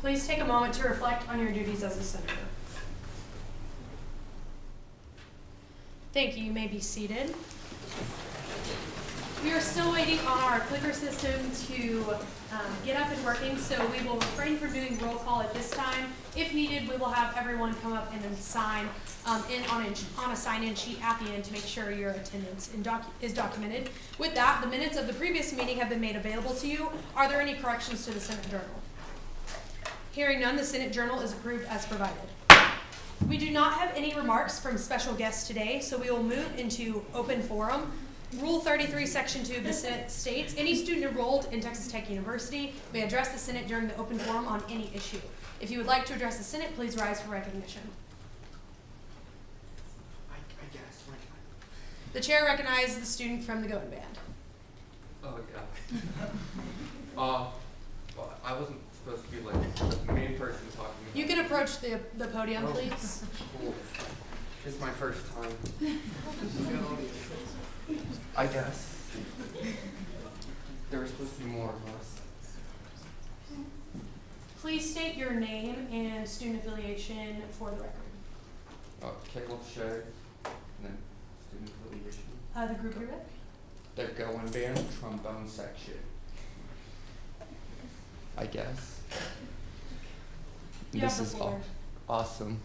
Please take a moment to reflect on your duties as a senator. Thank you. You may be seated. We are still waiting on our clicker system to get up and working, so we will refrain from doing roll call at this time. If needed, we will have everyone come up and then sign in on a sign-in sheet at the end to make sure your attendance is documented. With that, the minutes of the previous meeting have been made available to you. Are there any corrections to the Senate Journal? Hearing none, the Senate Journal is approved as provided. We do not have any remarks from special guests today, so we will move into open forum. Rule 33, Section 2 of the Senate states, any student enrolled in Texas Tech University may address the Senate during the open forum on any issue. If you would like to address the Senate, please rise for recognition. I guess. The chair recognizes the student from the Goen Band. Oh, yeah. Well, I wasn't supposed to be like the main person talking. You can approach the podium, please. Cool. It's my first time. I guess. There were supposed to be more of us. Please state your name and student affiliation for the record. Caleb Shea, and then student affiliation. The group you're with? The Goen Band trombone section. I guess. You This have is the floor. awesome.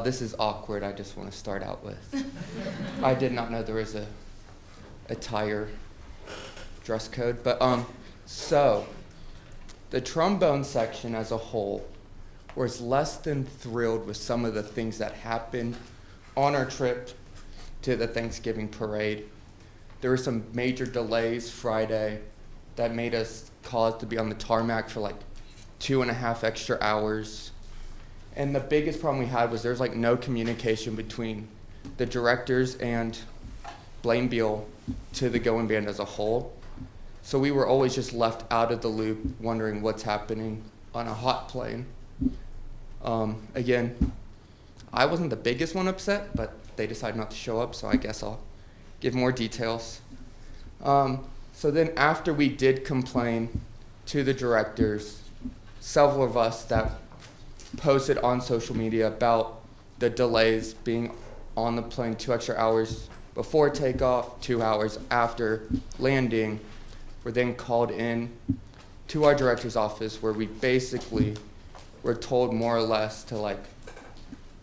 This is awkward. I just want to start out with. I did not know there was a attire dress code, but so the trombone section as a whole was less than thrilled with some of the things that happened on our trip to the Thanksgiving parade. There were some major delays Friday that made us cause to be on the tarmac for like 2.5 extra hours. And the biggest problem we had was there's like no communication between the directors and Blaine Beal to the Goen Band as a whole. So we were always just left out of the loop wondering what's happening on a hot plane. Again, I wasn't the biggest one upset, but they decided not to show up, so I guess I'll give more details. So then after we did complain to the directors, several of us that posted on social media about the delays being on the plane 2 extra hours before takeoff, 2 hours after landing, were then called in to our director's office where we basically were told more or less to like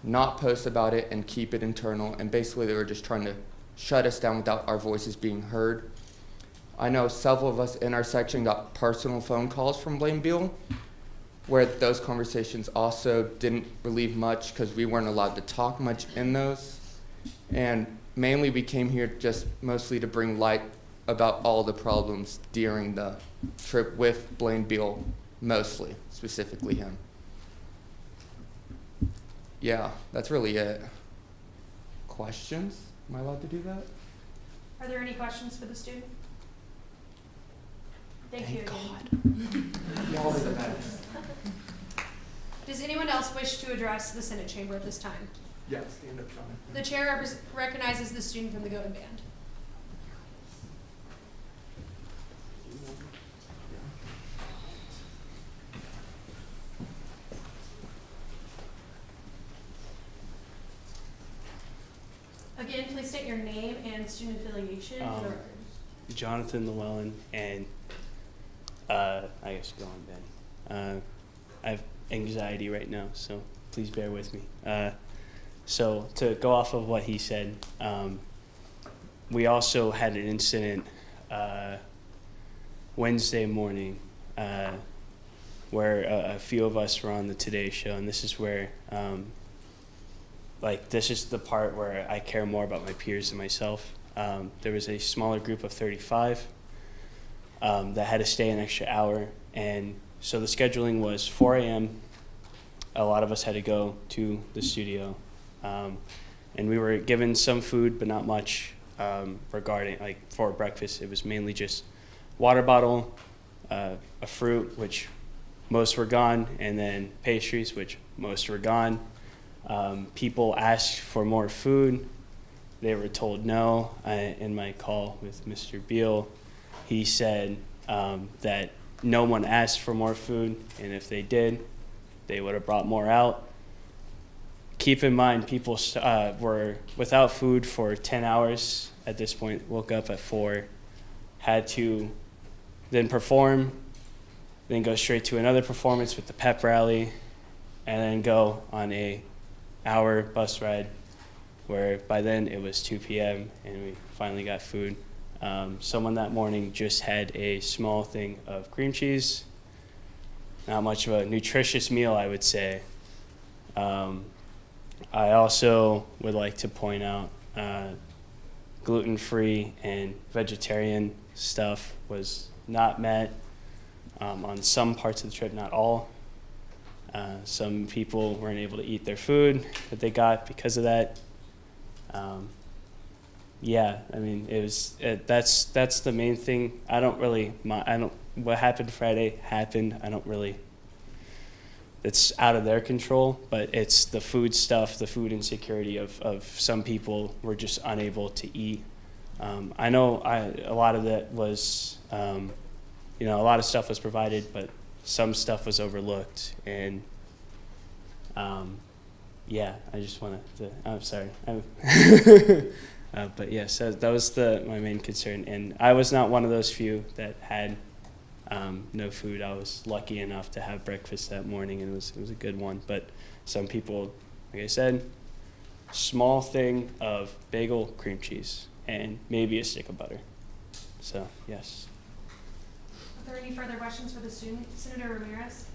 not post about it and keep it internal, and basically they were just trying to shut us down without our voices being heard. I know several of us in our section got personal phone calls from Blaine Beal, where those conversations also didn't relieve much because we weren't allowed to talk much in those. And mainly we came here just mostly to bring light about all the problems during the trip with Blaine Beal, mostly, specifically him. Yeah, that's really it. Questions? Am I allowed to do that? Are there any questions for the student? Thank you again. God. Y'all are the best. Does anyone else wish to address the Senate chamber at this time? Yeah, stand up, Sean. The chair recognizes the student from the Goen Band. Again, please state your name and student affiliation for the record. Jonathan Llewellyn, and I guess Goen Band. I have anxiety right now, so please bear with me. So to go off of what he said, we also had an incident Wednesday morning where a few of us were on the Today Show, and this is where, this is the part where I care more about my peers than myself. There was a smaller group of 35 that had to stay an extra hour, and so the scheduling was 4 a.m. A lot of us had to go to the studio, and we were given some food, but not much regarding, for breakfast. It was mainly just water bottle, a fruit, which most were gone, and then pastries, which most were gone. People asked for more food. They were told no. In my call with Mr. Beal, he said that no one asked for more food, and if they did, they would have brought more out. Keep in mind, people were without food for 10 hours at this point, woke up at 4, had to then perform, then go straight to another performance with the pep rally, and then go on a hour bus ride where by then it was 2 p.m. and we finally got food. Someone that morning just had a small thing of cream cheese. Not much of a nutritious meal, I would say. I also would like to point out gluten-free and vegetarian stuff was not met on some parts of the trip, not all. Some people weren't able to eat their food that they got because of that. Yeah, I mean, that's the main thing. I don't really, what happened Friday happened. I don't really, it's out of their control, but it's the food stuff, the food insecurity of some people were just unable to eat. I know a lot of that was, a lot of stuff was provided, but some stuff was overlooked. And yeah, I just wanted to, I'm sorry. But yes, that was my main concern. And I was not one of those few that had no food. I was lucky enough to have breakfast that morning, and it was a good one. But some people, like I said, small thing of bagel, cream cheese, and maybe a stick of butter. So, yes. Are there any further questions for the student? Senator Ramirez?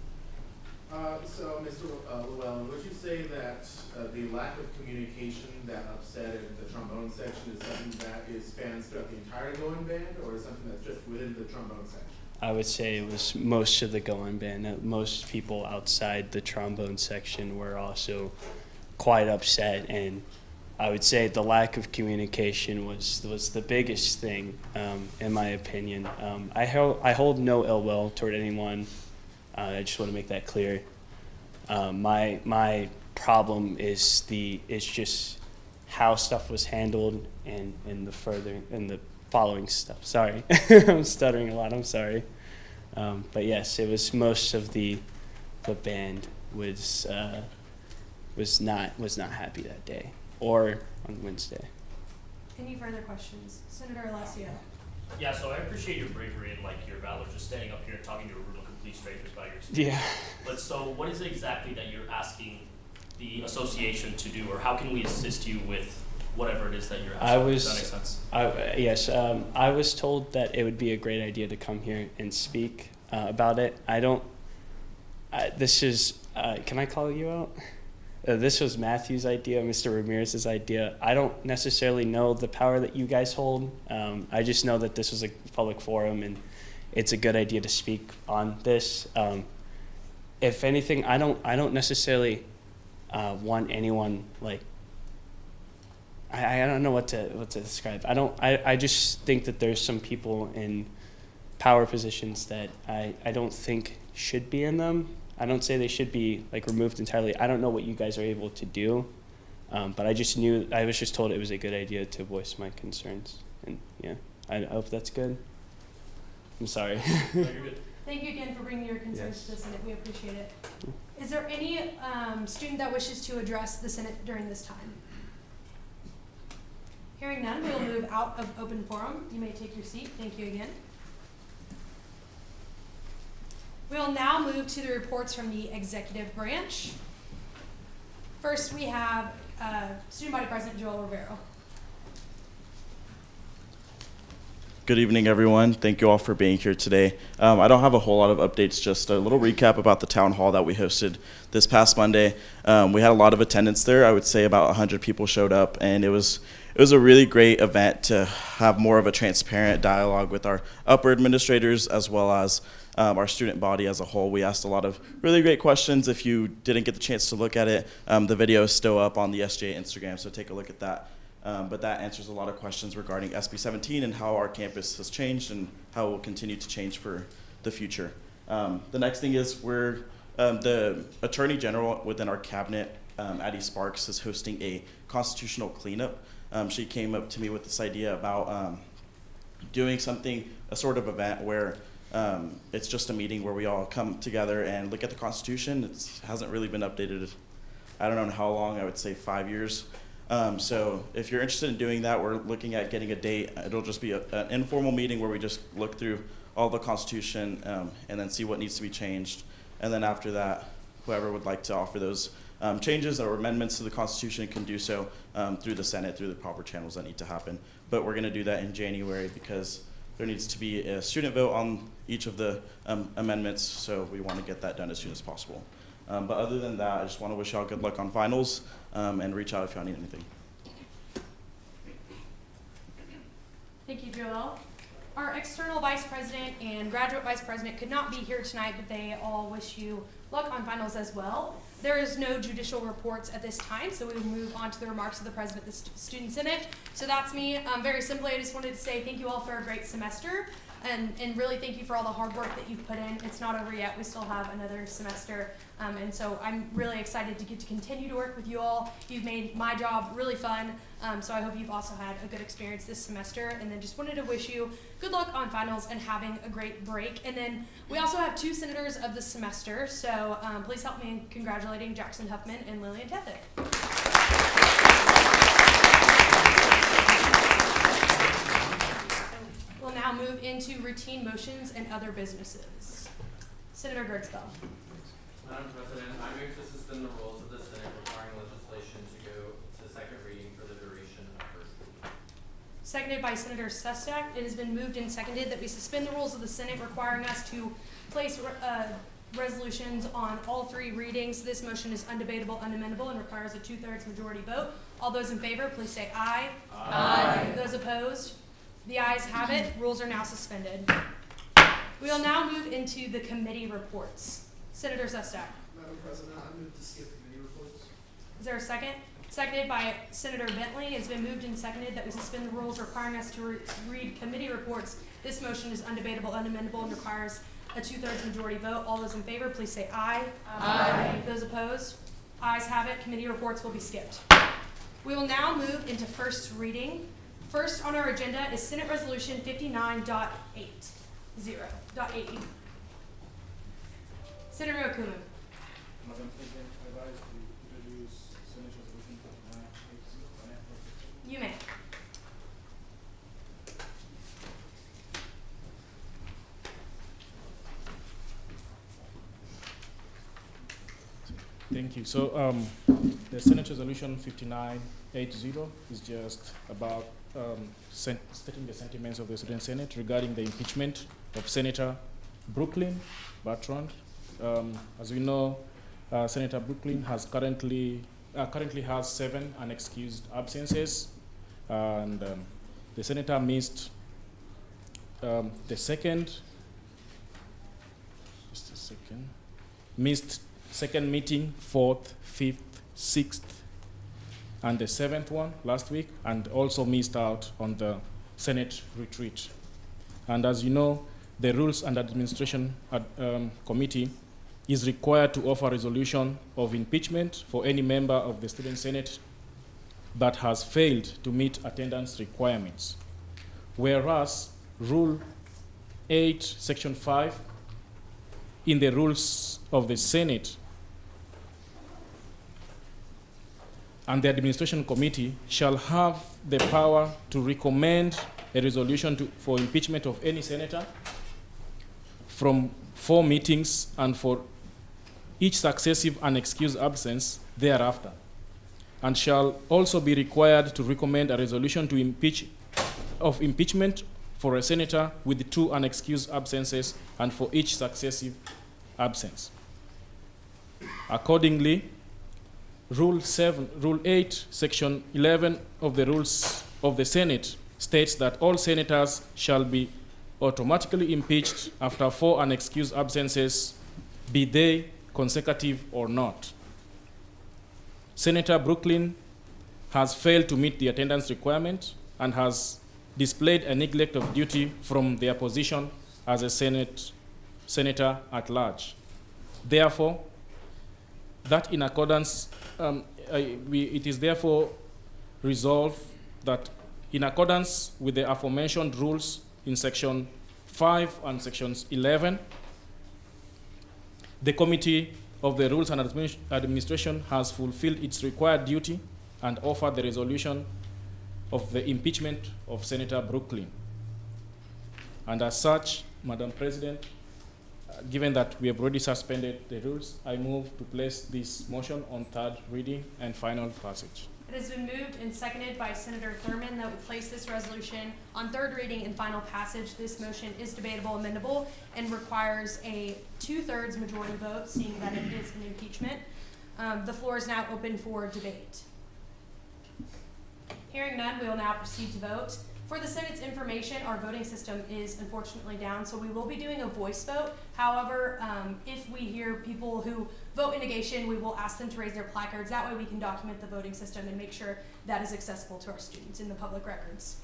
So, Mr. Llewellyn, would you say that the lack of communication that upset the trombone section is something that spans throughout the entire going band, or is something that's just within the trombone section? I would say it was most of the going band. Most people outside the trombone section were also quite upset, and I would say the lack of communication was the biggest thing, in my opinion. I hold no ill will toward anyone. I just want to make that clear. My problem is just how stuff was handled and the following stuff. Sorry, I'm stuttering a lot. I'm sorry. But yes, it was most of the band was not happy that day or on Wednesday. Any further questions? Senator Alessio? Yeah, so I appreciate your bravery and your valor just standing up here and talking to a room of complete strangers about your students. Yeah. But so what is it exactly that you're asking the association to do, or how can we assist you with whatever it is that you're asking? Does that make sense? Yes, I was told that it would be a great idea to come here and speak about it. Can I call you out? This was Matthew's idea, Mr. Ramirez's idea. I don't necessarily know the power that you guys hold. I just know that this was a public forum and it's a good idea to speak on this. If anything, I don't necessarily want anyone I don't know what to describe. I just think that there's some people in power positions that I don't think should be in them. I don't say they should be removed entirely. I don't know what you guys are able to do, but I was just told it was a good idea to voice my concerns. And yeah, I hope that's good. I'm sorry. No, you're good. Thank you again for bringing your concerns Yes. to the Senate. We appreciate it. Is there any student that wishes to address the Senate during this time? Hearing none, we will move out of open forum. You may take your seat. Thank you again. We will now move to the reports from the executive branch. First, we have Student Body President Joel Rivero. Good evening, everyone. Thank you all for being here today. I don't have a whole lot of updates, just a little recap about the town hall that we hosted this past Monday. We had a lot of attendance there. I would say about 100 people showed up, and it was a really great event to have more of a transparent dialogue with our upper administrators as well as our student body as a whole. We asked a lot of really great questions. If you didn't get the chance to look at it, the video is still up on the SGA Instagram, so take a look at that. But that answers a lot of questions regarding SB 17 and how our campus has changed and how it will continue to change for the future. The next thing is the Attorney General within our cabinet, Addie Sparks, is hosting a constitutional cleanup. She came up to me with this idea about doing a sort of event where It's just a meeting where we all come together and look at the Constitution. It hasn't really been updated, I don't know how long, I would say 5 years. So if you're interested in doing that, we're looking at getting a date. It'll just be an informal meeting where we just look through all the Constitution and then see what needs to be changed. And then after that, whoever would like to offer those changes or amendments to the Constitution can do so through the Senate, through the proper channels that need to happen. But we're going to do that in January because there needs to be a student vote on each of the amendments, so we want to get that done as soon as possible. But other than that, I just want to wish y'all good luck on finals and reach out if y'all need anything. Thank you, Joel. Our external vice president and graduate vice president could not be here tonight, but they all wish you luck on finals as well. There is no judicial reports at this time, so we will move on to the remarks of the president of the Student Senate. So that's me. Very simply, I just wanted to say thank you all for a great semester, and really thank you for all the hard work that you've put in. It's not over yet. We still have another semester, and so I'm really excited to get to continue to work with you all. You've made my job really fun, so I hope you've also had a good experience this semester, and then just wanted to wish you good luck on finals and having a great break. And then we also have 2 senators of the semester, so please help me in congratulating Jackson Huffman and Lillian Tethick. We'll now move into routine motions and other businesses. Senator Gertzfeld. Madam President, I move to suspend the rules of the Senate requiring legislation to go to second reading for the duration of first reading. Seconded by Senator Sustak. It has been moved and seconded that we suspend the rules of the Senate requiring us to place resolutions on all 3 readings. This motion is undebatable, unamendable, and requires a 2/3 majority vote. All those in favor, please say aye. Aye. Those opposed? The ayes have it. Rules are now suspended. We will now move into the committee reports. Senator Sustak. Madam President, I move to skip committee reports. Is there a second? Seconded by Senator Bentley. It's been moved and seconded that we suspend the rules requiring us to read committee reports. This motion is undebatable, unamendable, and requires a 2/3 majority vote. All those in favor, please say aye. Aye. Those opposed? Ayes have it. Committee reports will be skipped. We will now move into first reading. First on our agenda is Senate Resolution 59.80. Senator Okumu. Madam President, I rise to introduce Senate Resolution 59.80. You may. Thank you. So the Senate Resolution 59.80 is just about stating the sentiments of the Student Senate regarding the impeachment of Senator Brooklyn Bertrand. As we know, Senator Brooklyn has currently has 7 unexcused absences, and the senator missed missed second meeting, 4th, 5th, 6th, and the 7th one last week, and also missed out on the Senate retreat. And as you know, the Rules and Administration Committee is required to offer resolution of impeachment for any member of the Student Senate that has failed to meet attendance requirements. Whereas Rule 8, Section 5, in the rules of the Senate and the Administration Committee shall have the power to recommend a resolution for impeachment of any senator from 4 meetings and for each successive unexcused absence thereafter, and shall also be required to recommend a resolution to impeachment for a senator with 2 unexcused absences and for each successive absence. Accordingly, Rule 8, Section 11 of the Rules of the Senate states that all senators shall be automatically impeached after 4 unexcused absences, be they consecutive or not. Senator Brooklyn has failed to meet the attendance requirement and has displayed a neglect of duty from their position as a senator at large. Therefore, that in accordance, it is therefore resolved that in accordance with the aforementioned rules in Section 5 and sections 11. The Committee of the Rules and Administration has fulfilled its required duty and offered the resolution of the impeachment of Senator Brooklyn. And as such, Madam President, given that we have already suspended the rules, I move to place this motion on third reading and final passage. It has been moved and seconded by Senator Thurman that we place this resolution on third reading and final passage. This motion is debatable, amendable, and requires a 2/3 majority vote, seeing that it is an impeachment. The floor is now open for debate. Hearing none, we will now proceed to vote. For the Senate's information, our voting system is unfortunately down, so we will be doing a voice vote. However, if we hear people who vote in negation, we will ask them to raise their placards. That way we can document the voting system and make sure that is accessible to our students in the public records.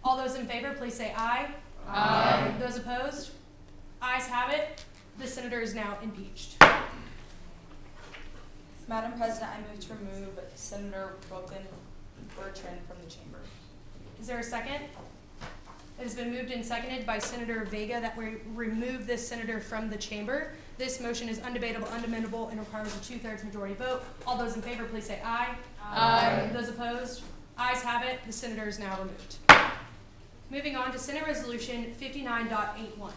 All those in favor, please say aye. Aye. Those opposed? Ayes have it. The senator is now impeached. Madam President, I move to remove Senator Brooklyn Bertrand from the chamber. Is there a second? It has been moved and seconded by Senator Vega that we remove this senator from the chamber. This motion is undebatable, unamendable, and requires a 2/3 majority vote. All those in favor, please say aye. Aye. Those opposed? Ayes have it. The senator is now removed. Moving on to Senate Resolution 59.81.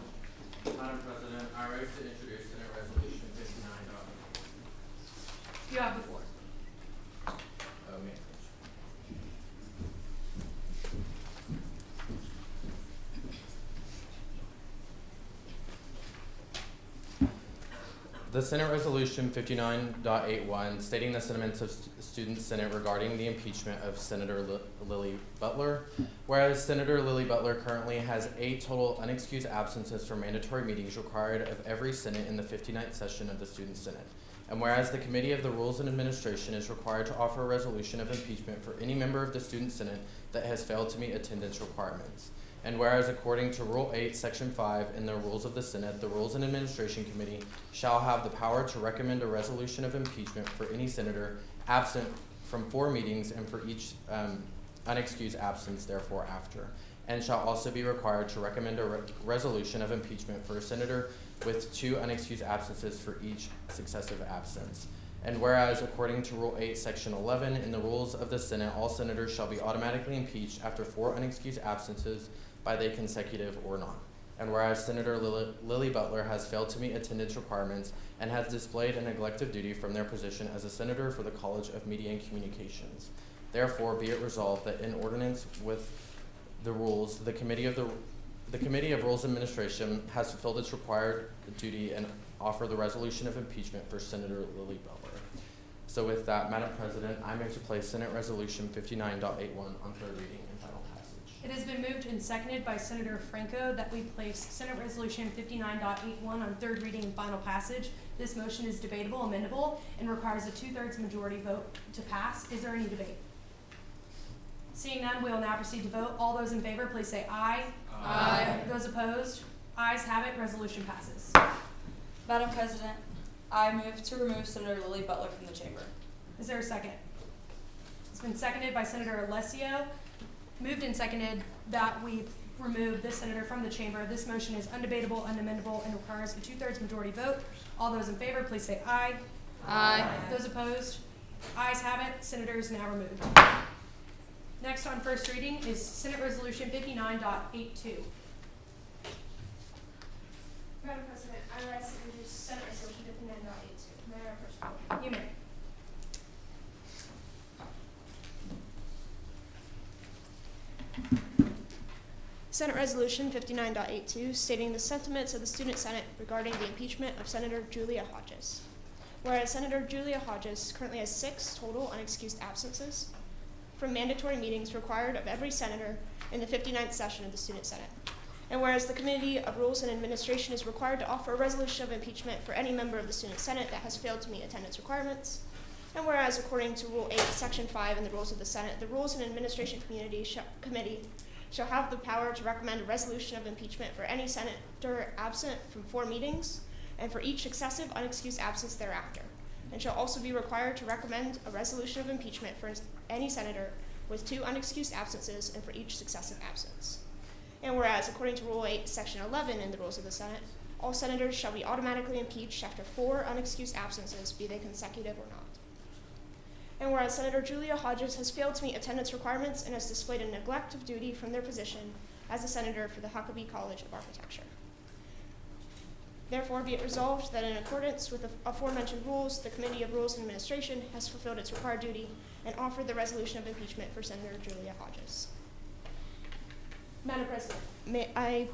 Madam President, I rise to introduce Senate Resolution 59. You have the floor. The Senate Resolution 59.81, stating the sentiments of the Student Senate regarding the impeachment of Senator Lily Butler. Whereas Senator Lily Butler currently has 8 total unexcused absences from mandatory meetings required of every Senate in the 59th session of the Student Senate. And whereas the Committee of the Rules and Administration is required to offer a resolution of impeachment for any member of the Student Senate that has failed to meet attendance requirements. And whereas according to Rule 8, Section 5 in the Rules of the Senate, the Rules and Administration Committee shall have the power to recommend a resolution of impeachment for any senator absent from 4 meetings and for each unexcused absence therefore after, and shall also be required to recommend a resolution of impeachment for a senator with 2 unexcused absences for each successive absence. And whereas according to Rule 8, Section 11 in the Rules of the Senate, all senators shall be automatically impeached after 4 unexcused absences by the consecutive or not. And whereas Senator Lily Butler has failed to meet attendance requirements and has displayed a neglect of duty from their position as a senator for the College of Media and Communications. Therefore, be it resolved that in ordinance with the rules, the Committee of Rules and Administration has fulfilled its required duty and offer the resolution of impeachment for Senator Lily Butler. So with that, Madam President, I move to place Senate Resolution 59.81 on third reading and final passage. It has been moved and seconded by Senator Franco that we place Senate Resolution 59.81 on third reading and final passage. This motion is debatable, amendable, and requires a 2/3 majority vote to pass. Is there any debate? Seeing none, we will now proceed to vote. All those in favor, please say aye. Aye. Those opposed? Ayes have it. Resolution passes. Madam President, I move to remove Senator Lily Butler from the chamber. Is there a second? It's been seconded by Senator Alessio. Moved and seconded that we remove this senator from the chamber. This motion is undebatable, unamendable, and requires a 2/3 majority vote. All those in favor, please say aye. Aye. Those opposed? Ayes have it. Senator is now removed. Next on first reading is Senate Resolution 59.82. Madam President, I rise to introduce Senate Resolution 59.82. May I have first vote? You may. Senate Resolution 59.82, stating the sentiments of the Student Senate regarding the impeachment of Senator Julia Hodges. Whereas Senator Julia Hodges currently has 6 total unexcused absences from mandatory meetings required of every senator in the 59th session of the Student Senate. And whereas the Committee of Rules and Administration is required to offer a resolution of impeachment for any member of the Student Senate that has failed to meet attendance requirements. And whereas according to Rule 8, Section 5 in the Rules of the Senate, the Rules and Administration Committee shall have the power to recommend a resolution of impeachment for any senator absent from 4 meetings and for each successive unexcused absence thereafter, and shall also be required to recommend a resolution of impeachment for any senator with 2 unexcused absences and for each successive absence. And whereas, according to Rule 8, Section 11 in the Rules of the Senate, all senators shall be automatically impeached after 4 unexcused absences, be they consecutive or not. And whereas Senator Julia Hodges has failed to meet attendance requirements and has displayed a neglect of duty from their position as a senator for the Huckabee College of Architecture. Therefore, be it resolved that in accordance with the aforementioned rules, the Committee of Rules and Administration has fulfilled its required duty and offered the resolution of impeachment for Senator Julia Hodges. Madam President, may I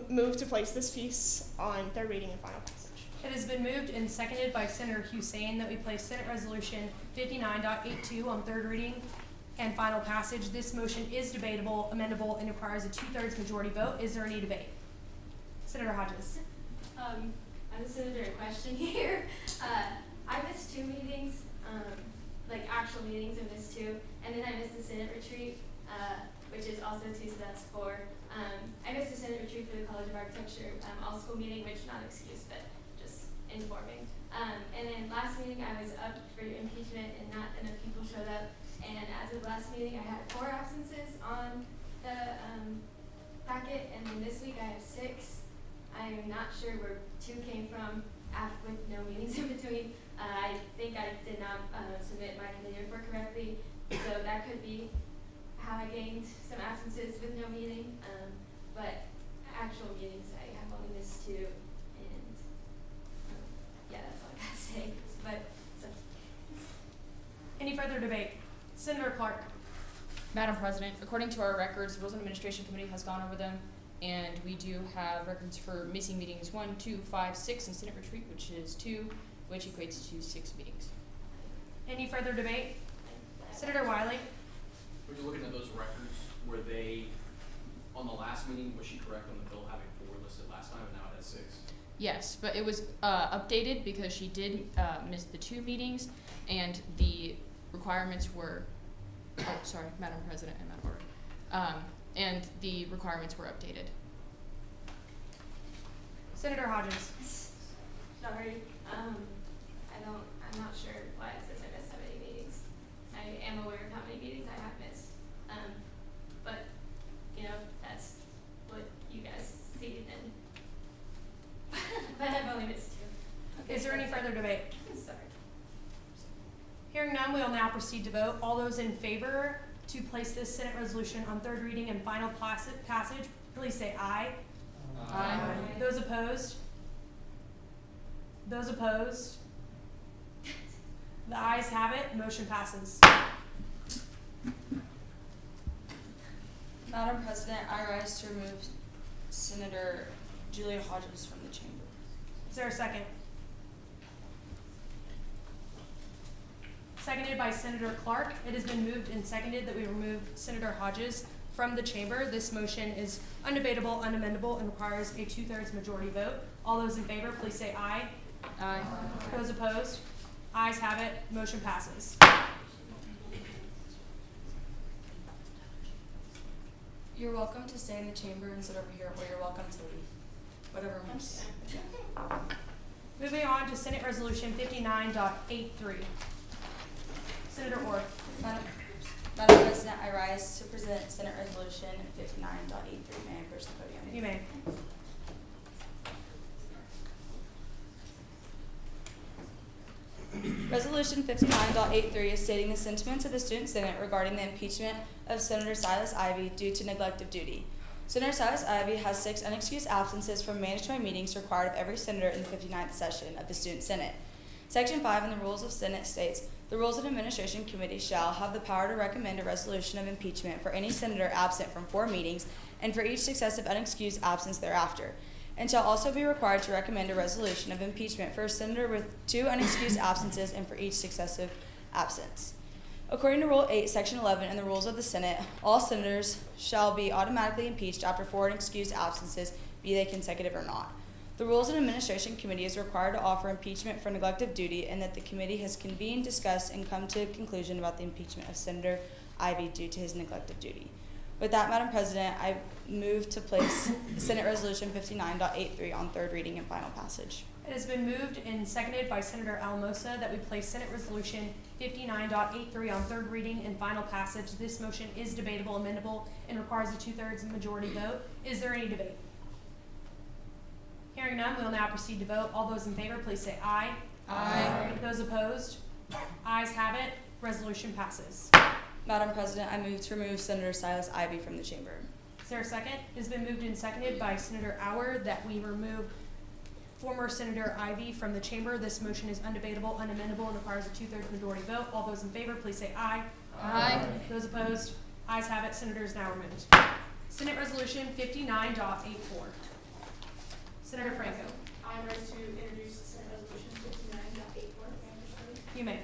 move to place this piece on third reading and final passage. It has been moved and seconded by Senator Hussein that we place Senate Resolution 59.82 on third reading and final passage. This motion is debatable, amendable, and requires a 2/3 majority vote. Is there any debate? Senator Hodges. I have a senator question here. I missed 2 meetings, like actual meetings, I missed 2, and then I missed the Senate retreat, which is also 2, so that's 4. I missed the Senate retreat for the College of Architecture all-school meeting, which not excused, but just informing. And then last meeting I was up for impeachment and not enough people showed up, and as of last meeting I had 4 absences on the packet, and then this week I have 6. I'm not sure where 2 came from with no meetings in between. I think I did not submit my committee report correctly, so that could be how I gained some absences with no meeting. But actual meetings, I have only missed 2, and yeah, that's all I got to say. But so. Any further debate? Senator Clark. Madam President, according to our records, the Rules and Administration Committee has gone over them, and we do have records for missing meetings 1, 2, 5, 6, and Senate retreat, which is 2, which equates to 6 meetings. Any further debate? Senator Wiley. When you're looking at those records, were they, on the last meeting, was she correct on the bill having 4 listed last time and now it has 6? Yes, but it was updated because she did miss the 2 meetings, and the requirements were, oh, sorry, Madam President, I'm out of order. And the requirements were updated. Senator Hodges. Sorry, I'm not sure why it says I missed so many meetings. I am aware of how many meetings I have missed. But, you know, that's what you guys see and but I've only missed 2. Okay, Is there any further debate? Sorry. Hearing none, we will now proceed to vote. All those in favor to place this Senate resolution on third reading and final passage, please say aye. Aye. Those opposed? Those opposed? The ayes have it. Motion passes. Madam President, I rise to remove Senator Julia Hodges from the chamber. Is there a second? Seconded by Senator Clark. It has been moved and seconded that we remove Senator Hodges from the chamber. This motion is undebatable, unamendable, and requires a 2/3 majority vote. All those in favor, please say aye. Aye. Those opposed? Ayes have it. Motion passes. You're welcome to stay in the chamber and sit over here, or you're welcome to leave. Whatever moves. Moving on to Senate Resolution 59.83. Senator Orr. Madam President, I rise to present Senate Resolution 59.83. May I approach the podium? You may. Resolution 59.83 is stating the sentiments of the Student Senate regarding the impeachment of Senator Silas Ivey due to neglect of duty. Senator Silas Ivey has 6 unexcused absences from mandatory meetings required of every senator in the 59th session of the Student Senate. Section 5 in the Rules of Senate states, the Rules and Administration Committee shall have the power to recommend a resolution of impeachment for any senator absent from 4 meetings and for each successive unexcused absence thereafter, and shall also be required to recommend a resolution of impeachment for a senator with 2 unexcused absences and for each successive absence. According to Rule 8, Section 11 in the Rules of the Senate, all senators shall be automatically impeached after 4 unexcused absences, be they consecutive or not. The Rules and Administration Committee is required to offer impeachment for neglect of duty, and that the committee has convened, discussed, and come to a conclusion about the impeachment of Senator Ivey due to his neglect of duty. With that, Madam President, I move to place Senate Resolution 59.83 on third reading and final passage. It It has been moved and seconded by Senator Alamosa that we place Senate Resolution 59.83 on third reading and final passage. This motion is debatable, amendable, and requires a 2/3 majority vote. Is there any debate? Hearing none, we will now proceed to vote. All those in favor, please say aye. Aye. Those opposed? Ayes have it. Resolution passes. Madam President, I move to remove Senator Silas Ivy from the chamber. Is there a second? It has been moved and seconded by Senator Auer that we remove former Senator Ivy from the chamber. This motion is undebatable, unamendable, and requires a 2/3 majority vote. All those in favor, please say aye. Aye. Those opposed? Ayes have it. Senator is now removed. Senate Resolution 59.84. Senator Franco. I rise to introduce Senate Resolution 59.84. You may.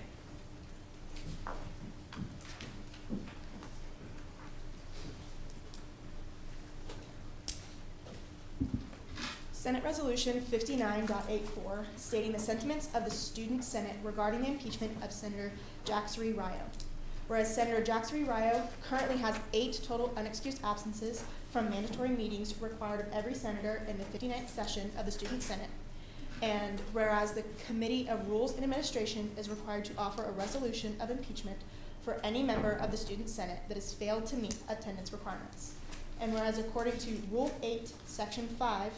Senate Resolution 59.84, stating the sentiments of the Student Senate regarding the impeachment of Senator Jacksary Ryo. Whereas Senator Jacksary Ryo currently has 8 total unexcused absences from mandatory meetings required of every senator in the 59th session of the Student Senate. And whereas the Committee of Rules and Administration is required to offer a resolution of impeachment for any member of the Student Senate that has failed to meet attendance requirements. And whereas according to Rule 8, Section 5,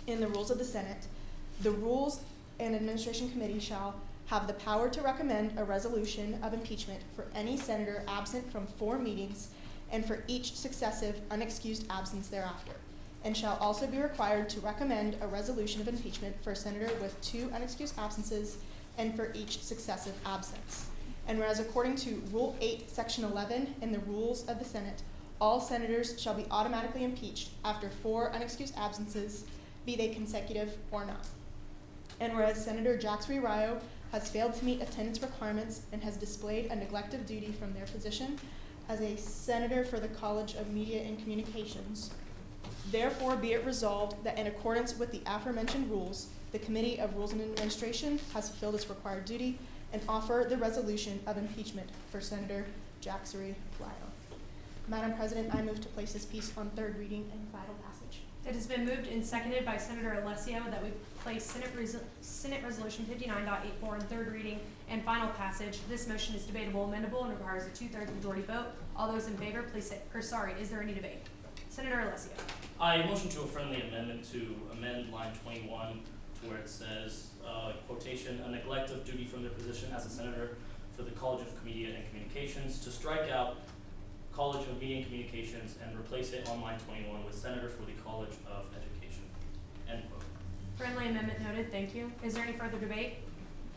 in the Rules of the Senate, the Rules and Administration Committee shall have the power to recommend a resolution of impeachment for any senator absent from 4 meetings and for each successive unexcused absence thereafter, and shall also be required to recommend a resolution of impeachment for a senator with 2 unexcused absences and for each successive absence. And whereas according to Rule 8, Section 11 in the Rules of the Senate, all senators shall be automatically impeached after 4 unexcused absences, be they consecutive or not. And whereas Senator Jacksary Ryo has failed to meet attendance requirements and has displayed a neglect of duty from their position as a senator for the College of Media and Communications, therefore be it resolved that in accordance with the aforementioned rules, the Committee of Rules and Administration has fulfilled its required duty and offer the resolution of impeachment for Senator Jacksary Ryo. Madam President, I move to place this piece on third reading and final passage. It has been moved and seconded by Senator Alessio that we place Senate Resolution 59.84 on third reading and final passage. This motion is debatable, amendable, and requires a 2/3 majority vote. All those in favor, please say, is there any debate? Senator Alessio. I motion to a friendly amendment to amend line 21 to where it says, quotation, a neglect of duty from their position as a senator for the College of Media and Communications, to strike out College of Media and Communications and replace it on line 21 with Senator for the College of Education. End quote. Friendly amendment noted. Thank you. Is there any further debate?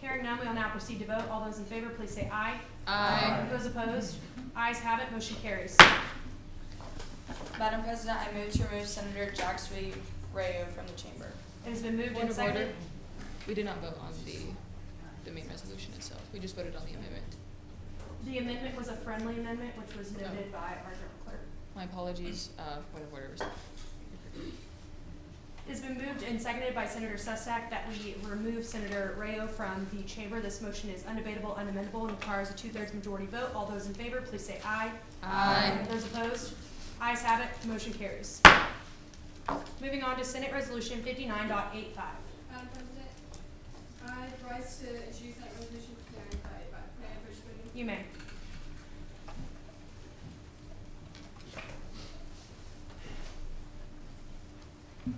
Hearing none, we will now proceed to vote. All those in favor, please say aye. Aye. Those opposed? Ayes have it. Motion carries. Madam President, I move to remove Senator Jacksary Ryo from the chamber. It has been moved Point and of seconded. order. We did not vote on the main resolution itself. We just voted on the amendment. The amendment was a friendly amendment, which was noted by our General Clerk. My apologies. Point of order. It has been moved and seconded by Senator Sustak that we remove Senator Ryo from the chamber. This motion is undebatable, unamendable, and requires a 2/3 majority vote. All those in favor, please say aye. Aye. Those opposed? Ayes have it. Motion carries. Moving on to Senate Resolution 59.85. Madam President, I rise to introduce Senate Resolution 59.85. May I have first reading? You may.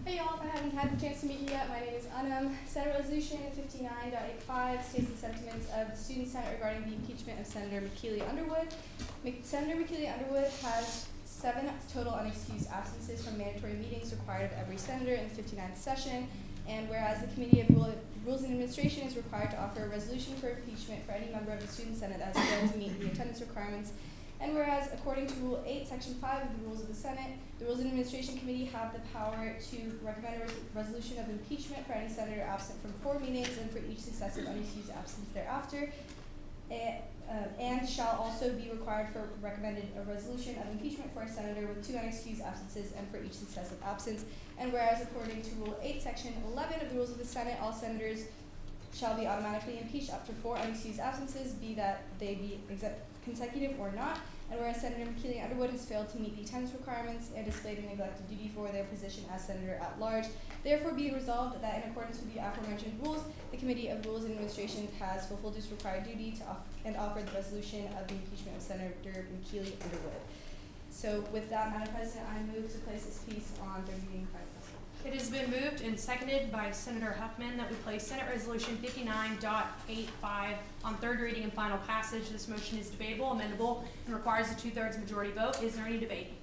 Hey y'all, if I haven't had the chance to meet you yet, my name is Anam. Senate Resolution 59.85 states the sentiments of the Student Senate regarding the impeachment of Senator McKeely Underwood. Senator McKeely Underwood has 7 total unexcused absences from mandatory meetings required of every senator in the 59th session. And whereas the Committee of Rules and Administration is required to offer a resolution for impeachment for any member of the Student Senate that has failed to meet the attendance requirements. And whereas, according to Rule 8, Section 5 of the Rules of the Senate, the Rules and Administration Committee have the power to recommend a resolution of impeachment for any senator absent from 4 meetings and for each successive unexcused absence thereafter, and shall also be required for recommended a resolution of impeachment for a senator with 2 unexcused absences and for each successive absence. And whereas, according to Rule 8, Section 11 of the Rules of the Senate, all senators shall be automatically impeached after 4 unexcused absences, be that they be consecutive or not, and whereas Senator McKeely Underwood has failed to meet the attendance requirements and displayed a neglected duty for their position as Senator at large, therefore be it resolved that in accordance with the aforementioned rules, the Committee of Rules and Administration has fulfilled its required duty to and offered the resolution of the impeachment of Senator McKeely Underwood. So with that, Madam President, I move to place this piece on third reading and final passage. It has been moved and seconded by Senator Huffman that we place Senate Resolution 59.85 on third reading and final passage. This motion is debatable, amendable, and requires a 2/3 majority vote. Is there any debate?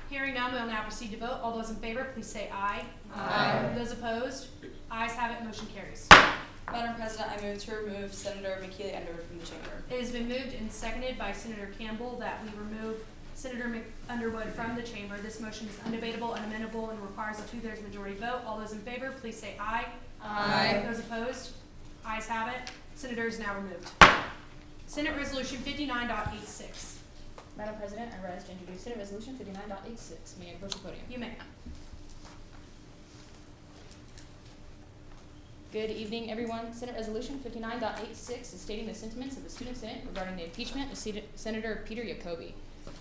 Hearing none, we will now proceed to vote. All those in favor, please say aye. Aye. Those opposed? Ayes have it, motion carries. Madam President, I move to remove Senator McKeely Underwood from the chamber. It has been moved and seconded by Senator Campbell that we remove Senator Underwood from the chamber. This motion is undebatable, unamendable, and requires a 2/3 majority vote. All those in favor, please say aye. Aye. Those opposed? Ayes have it. Senator is now removed. Senate Resolution 59.86. Madam President, I rise to introduce Senate Resolution 59.86. May I approach the podium? You may. Good evening, everyone. Senate Resolution 59.86 is stating the sentiments of the Student Senate regarding the impeachment of Senator Peter Jacoby.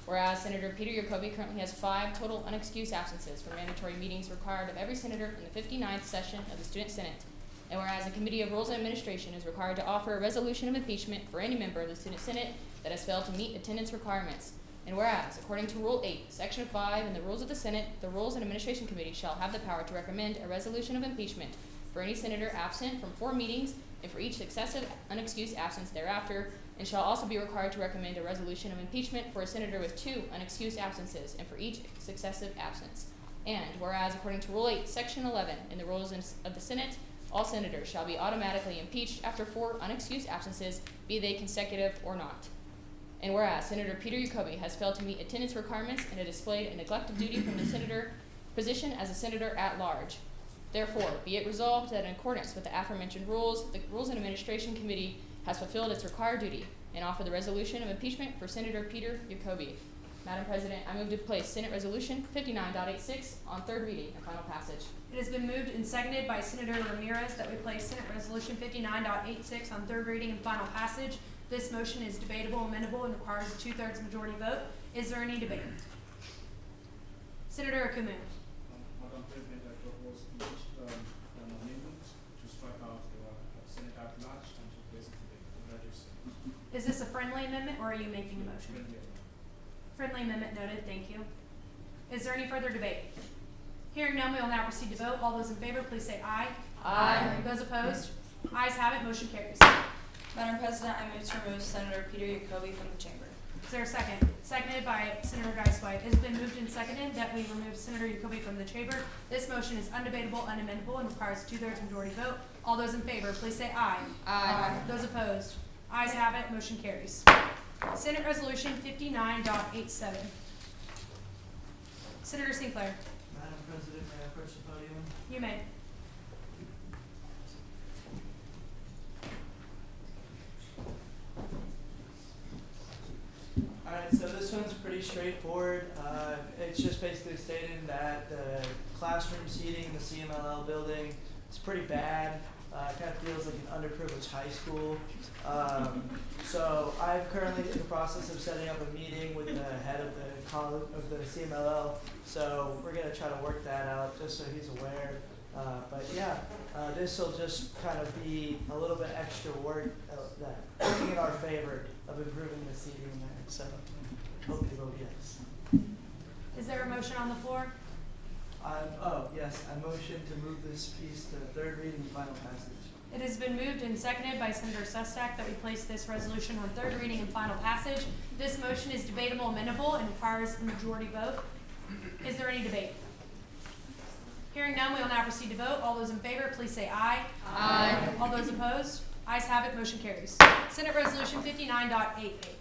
Whereas Senator Peter Jacoby currently has 5 total unexcused absences for mandatory meetings required of every senator in the 59th session of the Student Senate. And whereas the Committee of Rules and Administration is required to offer a resolution of impeachment for any member of the Student Senate that has failed to meet attendance requirements. And whereas, according to Rule 8, Section 5 in the Rules of the Senate, the Rules and Administration Committee shall have the power to recommend a resolution of impeachment for any senator absent from 4 meetings and for each successive unexcused absence thereafter, and shall also be required to recommend a resolution of impeachment for a senator with 2 unexcused absences and for each successive absence. And whereas, according to Rule 8, Section 11 in the Rules of the Senate, all senators shall be automatically impeached after 4 unexcused absences, be they consecutive or not. And whereas Senator Peter Jacoby has failed to meet attendance requirements and has displayed a neglect of duty from the senator position as a senator at large. Therefore, be it resolved that in accordance with the aforementioned rules, the Rules and Administration Committee has fulfilled its required duty and offer the resolution of impeachment for Senator Peter Jacoby. Madam President, I move to place Senate Resolution 59.86 on third reading and final passage. It has been moved and seconded by Senator Ramirez that we place Senate Resolution 59.86 on third reading and final passage. This motion is debatable, amendable, and requires a 2/3 majority vote. Is there any debate? Senator Akumu. Madam President, I propose an amendment to strike out the Senate at large and to place it to the graduate Senate. Is this a friendly amendment or are you making a motion? Friendly amendment noted, thank you. Is there any further debate? Hearing none, we will now proceed to vote. All those in favor, please say aye. Aye. Those opposed? Ayes have it, motion carries. Madam President, I move to remove Senator Peter Jacoby from the chamber. Is there a second? Seconded by Senator Geiswhite. It has been moved and seconded that we remove Senator Jacoby from the chamber. This motion is undebatable, unamendable, and requires a 2/3 majority vote. All those in favor, please say aye. Aye. Those opposed? Ayes have it, motion carries. Senate Resolution 59.87. Senator Sinclair. Madam President, may I approach the podium? You may. Alright, so this one's pretty straightforward. It's just basically stating that the classroom seating in the CMLL building is pretty bad. It kind of feels like an underprivileged high school. So I'm currently in the process of setting up a meeting with the head of the college of the CMLL. So we're gonna try to work that out just so he's aware. But yeah, this will just kind of be a little bit extra work that working in our favor of improving the seating there. So hope you vote yes. Is there a motion on the floor? Yes, I motion to move this piece to third reading and final passage. It has been moved and seconded by Senator Sustak that we place this resolution on third reading and final passage. This motion is debatable, amendable, and requires a majority vote. Is there any debate? Hearing none, we will now proceed to vote. All those in favor, please say aye. Aye. All those opposed? Ayes have it, motion carries. Senate Resolution 59.88.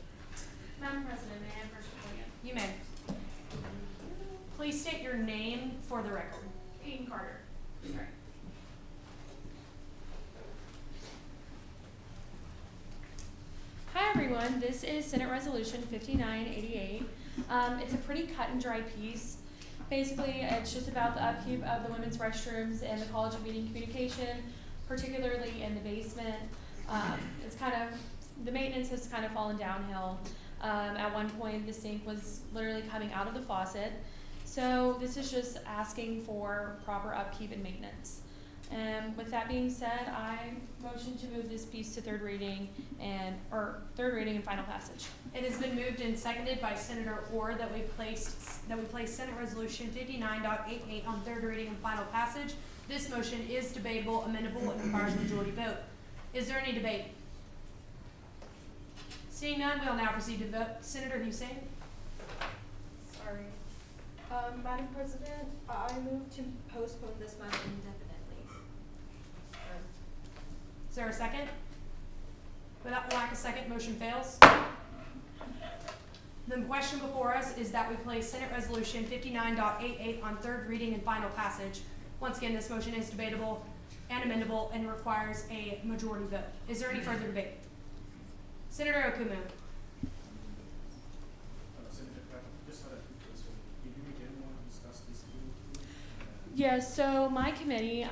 Madam President, may I approach the podium? You may. Please state your name for the record. Aiden Carter. Sorry. Hi everyone, this is Senate Resolution 5988. It's a pretty cut and dry piece. Basically, it's just about the upkeep of the women's restrooms in the College of Meeting Communication, particularly in the basement. It's kind of the maintenance has kind of fallen downhill. At one point, the sink was literally coming out of the faucet. So this is just asking for proper upkeep and maintenance. And with that being said, I motion to move this piece to third reading and final passage. It has been moved and seconded by Senator Orr that we place Senate Resolution 59.88 on third reading and final passage. This motion is debatable, amendable, and requires a majority vote. Is there any debate? Seeing none, we'll now proceed to vote. Senator Hussein? Sorry. Madam President, I move to postpone this matter indefinitely. Is there a second? Without lack of second, motion fails. The question before us is that we place Senate Resolution 59.88 on third reading and final passage. Once again, this motion is debatable and amendable and requires a majority vote. Is there any further debate? Senator Okumu. Yes, so my committee,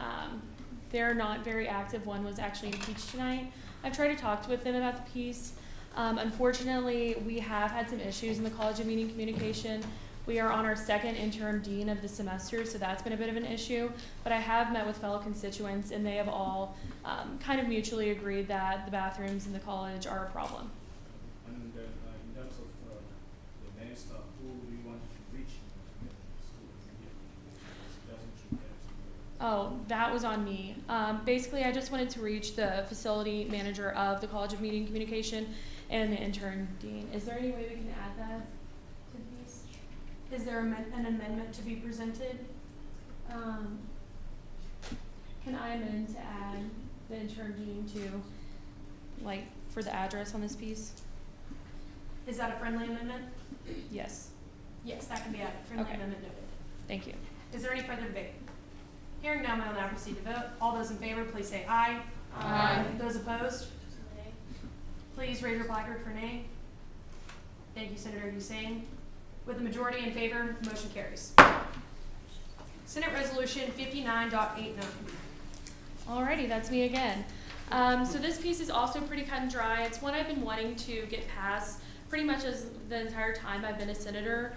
they're not very active. One was actually impeached tonight. I've tried to talk with them about the piece. Unfortunately, we have had some issues in the College of Meeting Communication. We are on our second interim dean of the semester, so that's been a bit of an issue. But I have met with fellow constituents, and they have all kind of mutually agreed that the bathrooms in the college are a problem. And in terms of the main staff, who do you want to reach? Oh, that was on me. Basically, I just wanted to reach the facility manager of the College of Meeting Communication and the intern dean. Is there any way we can add that to the piece? Is there an amendment to be presented? Can I amend to add the intern dean to, like, for the address on this piece? Is that a friendly amendment? Yes. Yes, that can be added. Friendly Okay. amendment noted. Thank you. Is there any further debate? Hearing none, we'll now proceed to vote. All those in favor, please say aye. Aye. Those opposed? Please raise your placard for nay. Thank you, Senator Hussein. With the majority in favor, the motion carries. Senate Resolution 59.89. Alrighty, that's me again. So this piece is also pretty cut and dry. It's one I've been wanting to get past pretty much as the entire time I've been a senator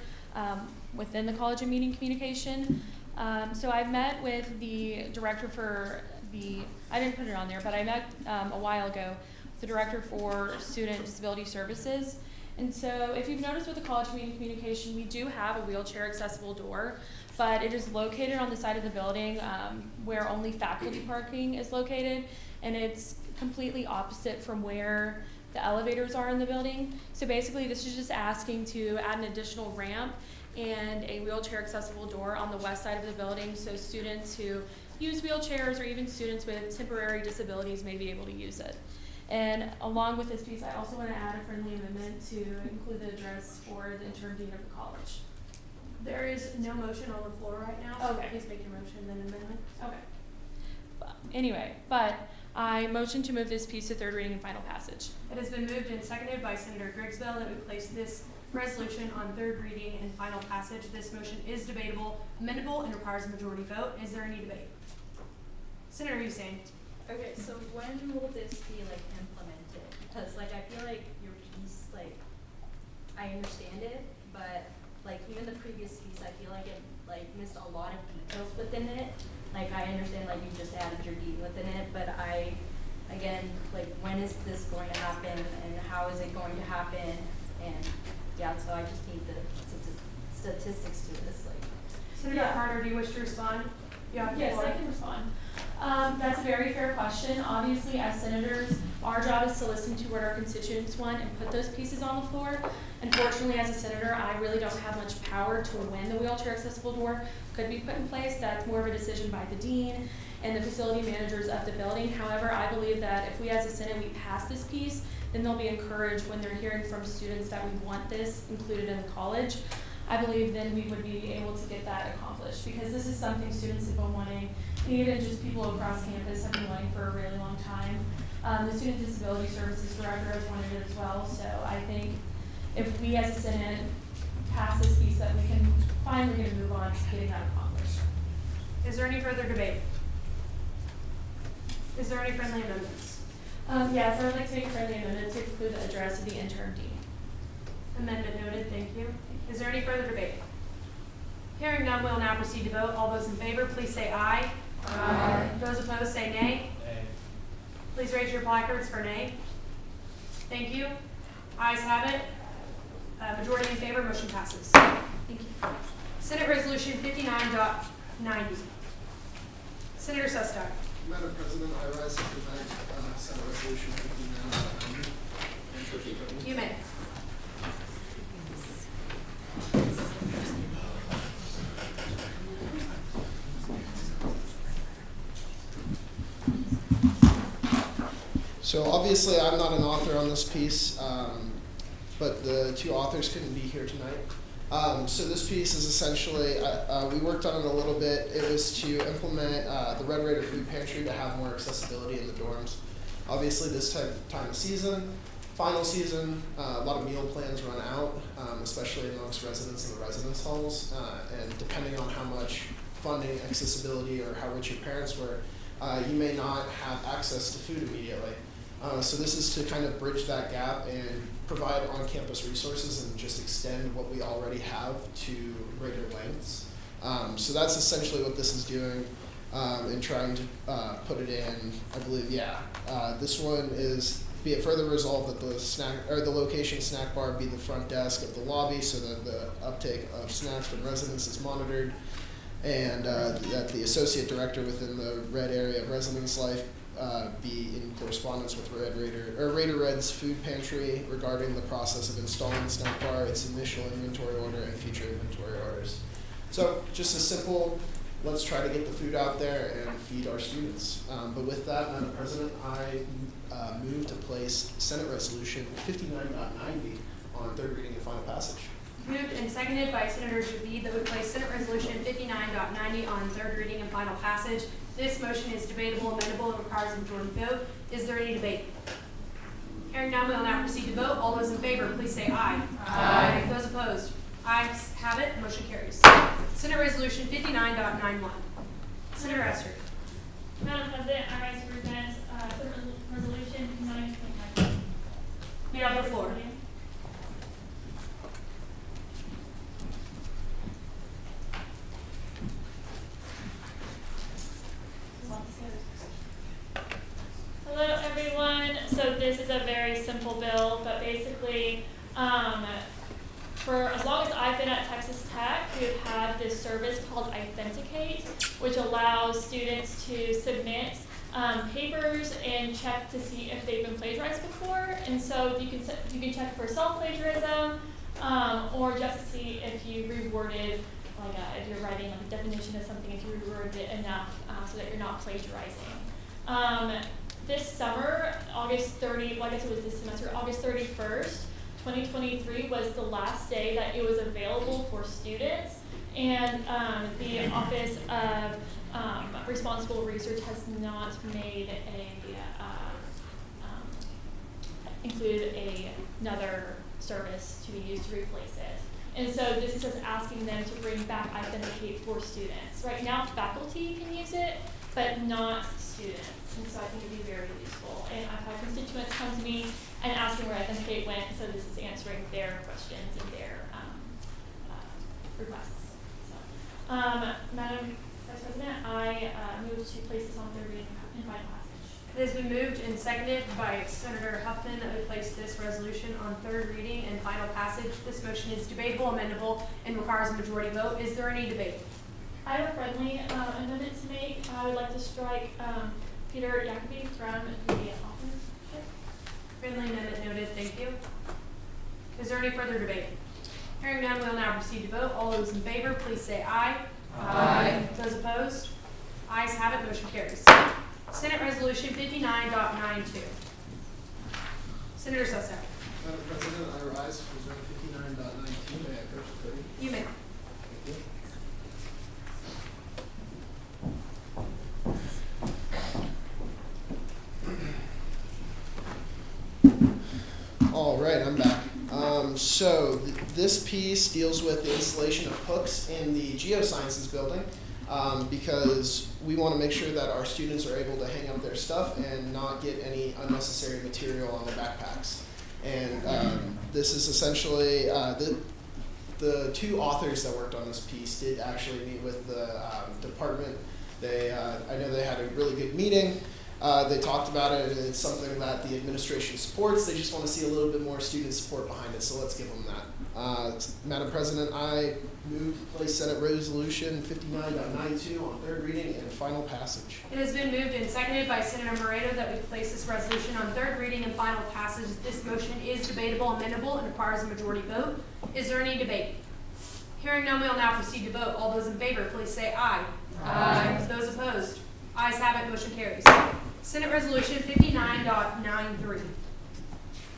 within the College of Meeting Communication. So I met with the director for I didn't put it on there, but I met a while ago with the director for Student Disability Services. And so if you've noticed with the College of Meeting Communication, we do have a wheelchair accessible door, but it is located on the side of the building where only faculty parking is located, and it's completely opposite from where the elevators are in the building. So basically this is just asking to add an additional ramp and a wheelchair accessible door on the west side of the building so students who use wheelchairs or even students with temporary disabilities may be able to use it. And along with this piece, I also want to add a friendly amendment to include the address for the interim dean of the college. There is no motion on the floor right now, so Okay. please make your motion then amendment. Okay. But I motion to move this piece to third reading and final passage. It has been moved and seconded by Senator Grigsbell that we place this resolution on third reading and final passage. This motion is debatable, amendable, and requires a majority vote. Is there any debate? Senator Hussein. Okay, so when will this be like implemented? Because like I feel like your piece, like I understand it, but like even the previous piece, I feel like it like missed a lot of details within it. Like I understand like you just added your deed within it, but again, like when is this going to happen and how is it going to happen? And yeah, so I just need the statistics to this. Like, Senator Carter, do you wish to respond? Yes, I can respond. That's a very fair question. Obviously, as senators, our job is to listen to what our constituents want and put those pieces on the floor. Unfortunately, as a senator, I really don't have much power to when the wheelchair accessible door could be put in place. That's more of a decision by the dean and the facility managers of the building. However, I believe that if we as a Senate, we pass this piece, then they'll be encouraged when they're hearing from students that we want this included in the college. I believe then we would be able to get that accomplished because this is something students have been wanting, and even just people across campus have been wanting for a really long time. The Student Disability Services Director has wanted it as well, so I think if we as a Senate pass this piece that we can finally get a move on to getting that accomplished. Is there any further debate? Is there any friendly amendments? Yes, I would like to make a friendly amendment to include the address of the interim dean. Amendment noted, thank you. Is there any further debate? Hearing none, we'll now proceed to vote. All those in favor, please say aye. Aye. Those opposed, say nay. Nay. Please raise your placards for nay. Thank you. Ayes have it. Majority in favor, motion passes. Thank you. Senate Resolution 59.90. Senator Sustock. Madam President, I rise to present Senate Resolution 59.90. You may. So obviously I'm not an author on this piece, but the two authors couldn't be here tonight. So this piece is essentially, we worked on it a little bit. It was to implement the Red Raider Food Pantry to have more accessibility in the dorms. Obviously this time of season, final season, a lot of meal plans run out, especially amongst residents in the residence halls. And depending on how much funding, accessibility, or how rich your parents were, you may not have access to food immediately. So this is to kind of bridge that gap and provide on-campus resources and just extend what we already have to greater lengths. So that's essentially what this is doing, and trying to put it in, I believe, this one is, be it further resolved that the location snack bar be the front desk of the lobby so that the uptake of snacks from residents is monitored, and that the associate director within the red area of residence life be in correspondence with Raider Red's food pantry regarding the process of installing the snack bar, its initial inventory order, and future inventory orders. So just a simple, let's try to get the food out there and feed our students. But with that, Madam President, I move to place Senate Resolution 59.90 on third reading and final passage. Moved and seconded by Senator Javid that we place Senate Resolution 59.90 on third reading and final passage. This motion is debatable, amendable, and requires a majority vote. Is there any debate? Hearing none, we will now proceed to vote. All those in favor, please say aye. Aye. Those opposed? Ayes have it. Motion carries. Senate Resolution 59.91. Senator Esther. Madam President, I rise to present Resolution 59.90. You have the floor. Hello everyone. So this is a very simple bill, but basically for as long as I've been at Texas Tech, we've had this service called Authenticate, which allows students to submit papers and check to see if they've been plagiarized before. And so you can check for self-plagiarism or just to see if you reworded, like if you're writing like a definition of something, if you reworded it enough so that you're not plagiarizing. This summer, August 30, well, I guess it was this semester, August 31st, 2023 was the last day that it was available for students, and the Office of Responsible Research has not made included another service to be used to replace it. And so this is just asking them to bring back Authenticate for students. Right now, faculty can use it, but not students. And so I think it'd be very useful. And I've had constituents come to me and asking where Authenticate went, so this is answering their questions and their requests. So, Madam Vice President, I move to place this on third reading and final passage. It has been moved and seconded by Senator Huffman that we place this resolution on third reading and final passage. This motion is debatable, amendable, and requires a majority vote. Is there any debate? I have a friendly amendment to make. I would like to strike Peter Jacoby from the authorship. Friendly amendment noted. Thank you. Is there any further debate? Hearing none, we'll now proceed to vote. All those in favor, please say aye. Aye. Those opposed? Ayes have it. Motion carries. Senate Resolution 59.92. Senator Sustock. Madam President, I rise to present 59.92. May I approach the podium? You may. Thank you. All right, I'm back. So this piece deals with the installation of hooks in the geosciences building. because we want to make sure that our students are able to hang up their stuff and not get any unnecessary material on their backpacks. And this is essentially the two authors that worked on this piece did actually meet with the department. I know they had a really good meeting. They talked about it, and it's something that the administration supports. They just want to see a little bit more student support behind it, so let's give them that. Madam President, I move to place Senate Resolution 59.92 on third reading and final passage. It has been moved and seconded by Senator Moreno that we place this resolution on third reading and final passage. This motion is debatable, amendable, and requires a majority vote. Is there any debate? Hearing none, we will now proceed to vote. All those in favor, please say aye. Aye. Those opposed? Ayes have it, motion carries. Senate Resolution 59.93.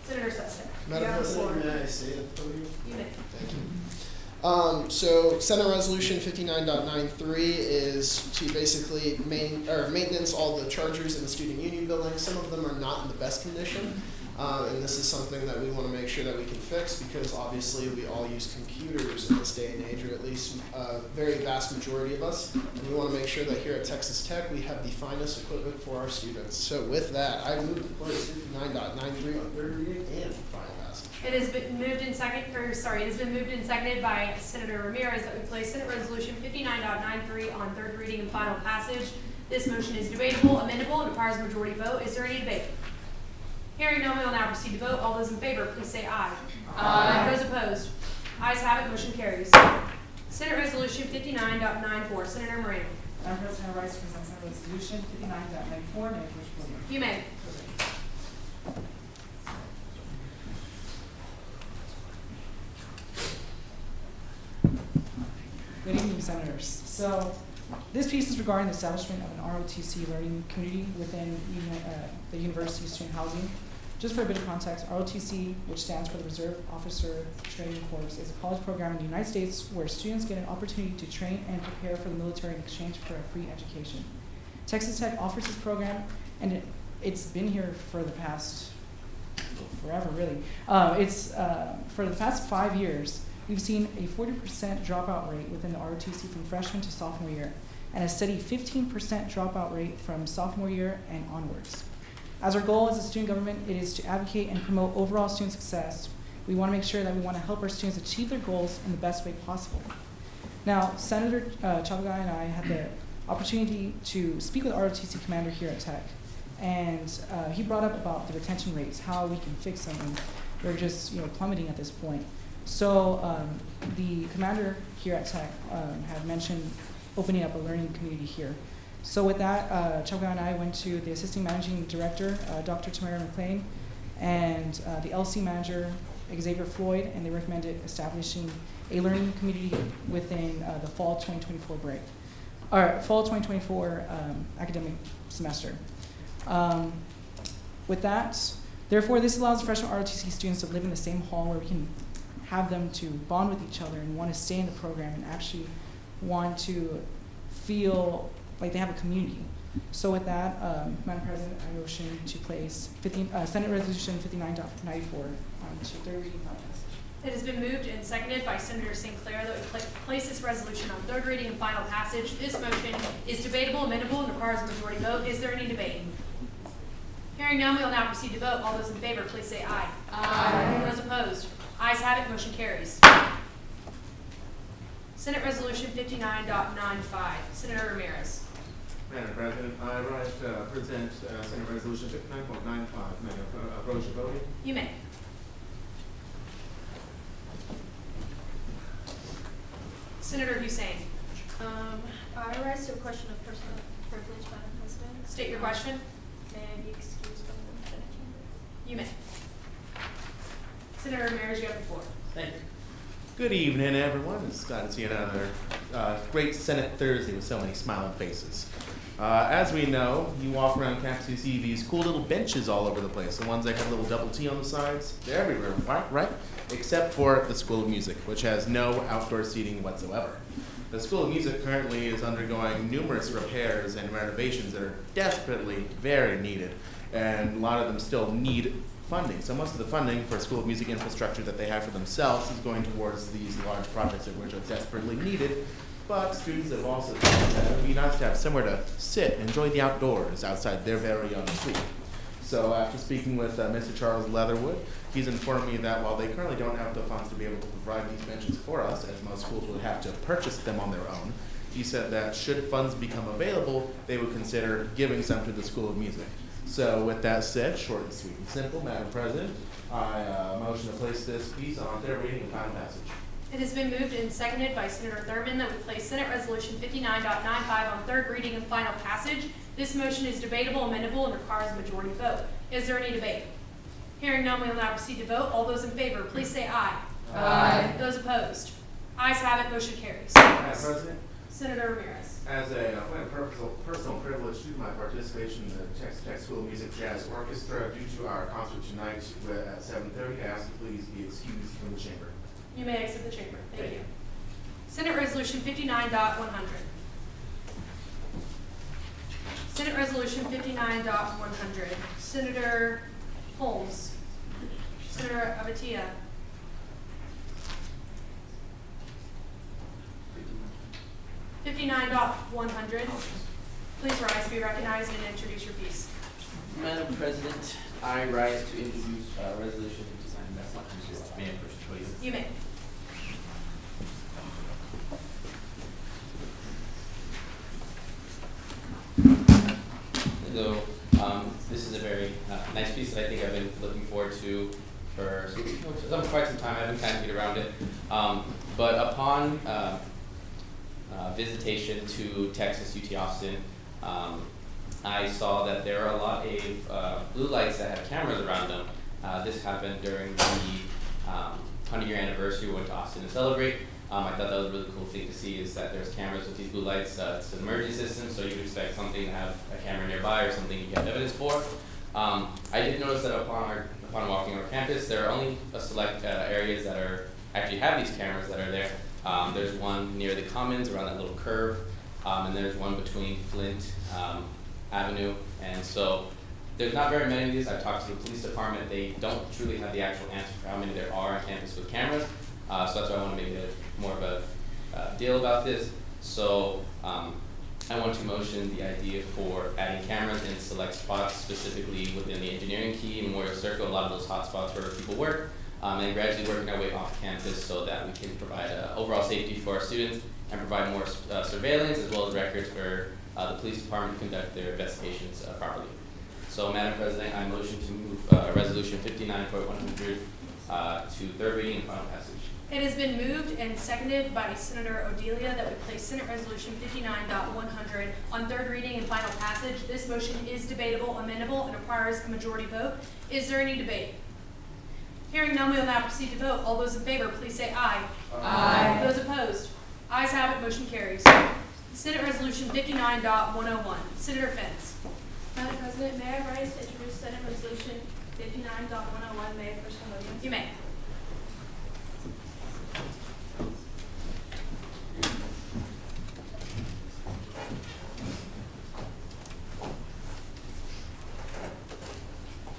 Senator Sestak. Madam President, may I say it for you? You may. Thank you. So Senate Resolution 59.93 is to basically maintenance all the chargers in the student union building. Some of them are not in the best condition, and this is something that we want to make sure that we can fix because obviously we all use computers in this day and age, or at least a very vast majority of us, and we want to make sure that here at Texas Tech we have the finest equipment for our students. So with that, I move to place 59.93 on third reading and final passage. It has been moved and seconded by Senator Ramirez that we place Senate Resolution 59.93 on third reading and final passage. This motion is debatable, amendable, and requires a majority vote. Is there any debate? Hearing none, we will now proceed to vote. All those in favor, please say aye. Aye. Those opposed? Ayes have it, motion carries. Senate Resolution 59.94, Senator Moreno. Madam President, I rise to present Senate Resolution 59.94. May I push for the You may. Good evening, Senators. So, this piece is regarding the establishment of an ROTC learning community within the University Student Housing. Just for a bit of context, ROTC, which stands for the Reserve Officer Training Corps, is a college program in the United States where students get an opportunity to train and prepare for the military in exchange for a free education. Texas Tech offers this program, and it's been here for the past, forever really. For the past 5 years, we've seen a 40% dropout rate within the ROTC from freshman to sophomore year, and a steady 15% dropout rate from sophomore year and onwards. As our goal as a student government, it is to advocate and promote overall student success. We want to make sure that we want to help our students achieve their goals in the best way possible. Now, Senator Chavagay and I had the opportunity to speak with the ROTC commander here at Tech, and he brought up about the retention rates, how we can fix them, and they're just plummeting at this point. So the commander here at Tech had mentioned opening up a learning community here. So with that, Chavagay and I went to the assistant managing director, Dr. Tamara McLean, and the LC manager, Xavier Floyd, and they recommended establishing a learning community within the fall 2024 break, or fall 2024 academic semester. With that, therefore, this allows freshman ROTC students to live in the same hall where we can have them to bond with each other and want to stay in the program and actually want to feel like they have a community. So with that, Madam President, I motion to place Senate Resolution 59.94 on to third reading final passage. It has been moved and seconded by Senator St. Clair that we place this resolution on third reading and final passage. This motion is debatable, amendable, and requires a majority vote. Is there any debate? Hearing none, we will now proceed to vote. All those in favor, please say aye. Aye. Those opposed? Ayes have it, motion carries. Senate Resolution 59.95, Senator Ramirez. Madam President, I rise to present Senate Resolution 59.95. May I approach the voting? You may. Senator Hussein. I rise to a question of personal privilege, Madam President. State your question. May I be excused from the Senate chamber? You may. Senator Ramirez, you have the floor. Thank you. Good evening, everyone. It's glad to see another great Senate Thursday with so many smiling faces. As we know, you walk around campus, you see these cool little benches all over the place. The ones that have a little double T on the sides, they're everywhere, right? Except for the School of Music, which has no outdoor seating whatsoever. The School of Music currently is undergoing numerous repairs and renovations that are desperately very needed, and a lot of them still need funding. So most of the funding for School of Music infrastructure that they have for themselves is going towards these large projects which are desperately needed. but students have also thought that it would be nice to have somewhere to sit and enjoy the outdoors outside their very own school. So after speaking with Mr. Charles Leatherwood, he's informed me that while they currently don't have the funds to be able to provide these benches for us, as most schools would have to purchase them on their own, he said that should funds become available, they would consider giving some to the School of Music. So with that said, short and sweet and simple, Madam President, I motion to place this piece on third reading and final passage. It has been moved and seconded by Senator Thurman that we place Senate Resolution 59.95 on third reading and final passage. This motion is debatable, amendable, and requires a majority vote. Is there any debate? Hearing none, we will now proceed to vote. All those in favor, please say aye. Aye. Those opposed? Ayes have it, motion carries. Madam President, Senator Ramirez. as a point of personal privilege due to my participation in the Texas School of Music Jazz Orchestra, due to our concert tonight at 7:30, I ask you please be excused from the chamber. You may exit the chamber. Thank you. Senate Resolution 59.100. Senate Resolution 59.100. Senator Holmes. Senator Abatia. $59.100. Please rise, be recognized, and introduce your piece. Madam President, I rise to introduce Resolution 59. That's not just me first, please. You may. So, this is a very nice piece that I think I've been looking forward to for quite some time. I haven't kind of get around it. But upon visitation to Texas UT Austin, I saw that there are a lot of blue lights that have cameras around them. This happened during the 100-year anniversary we went to Austin to celebrate. I thought that was a really cool thing to see, is that there's cameras with these blue lights. It's an emergency system, so you'd expect something to have a camera nearby or something you have evidence for. I did notice that upon walking our campus, there are only a select areas that actually have these cameras that are there. There's one near the Commons around that little curve, and there's one between Flint Avenue, and so there's not very many of these. I've talked to the police department. They don't truly have the actual answer for how many there are on campus with cameras, so that's why I want to make more of a deal about this. So I want to motion the idea for adding cameras in select spots, specifically within the engineering key, Memorial Circle, a lot of those hot spots where people work, and gradually working our way off campus so that we can provide overall safety for our students and provide more surveillance as well as records for the police department to conduct their investigations properly. So, Madam President, I motion to move Resolution 59.100 to third reading and final passage. It has been moved and seconded by Senator Odelia that we place Senate Resolution 59.100 on third reading and final passage. This motion is debatable, amendable, and requires a majority vote. Is there any debate? Hearing none, we will now proceed to vote. All those in favor, please say aye. Aye. Those opposed? Ayes have it, motion carries. Senate Resolution 59.101. Senator Fentz. Madam President, may I rise to introduce Senate Resolution 59.101? May I first podium? You may.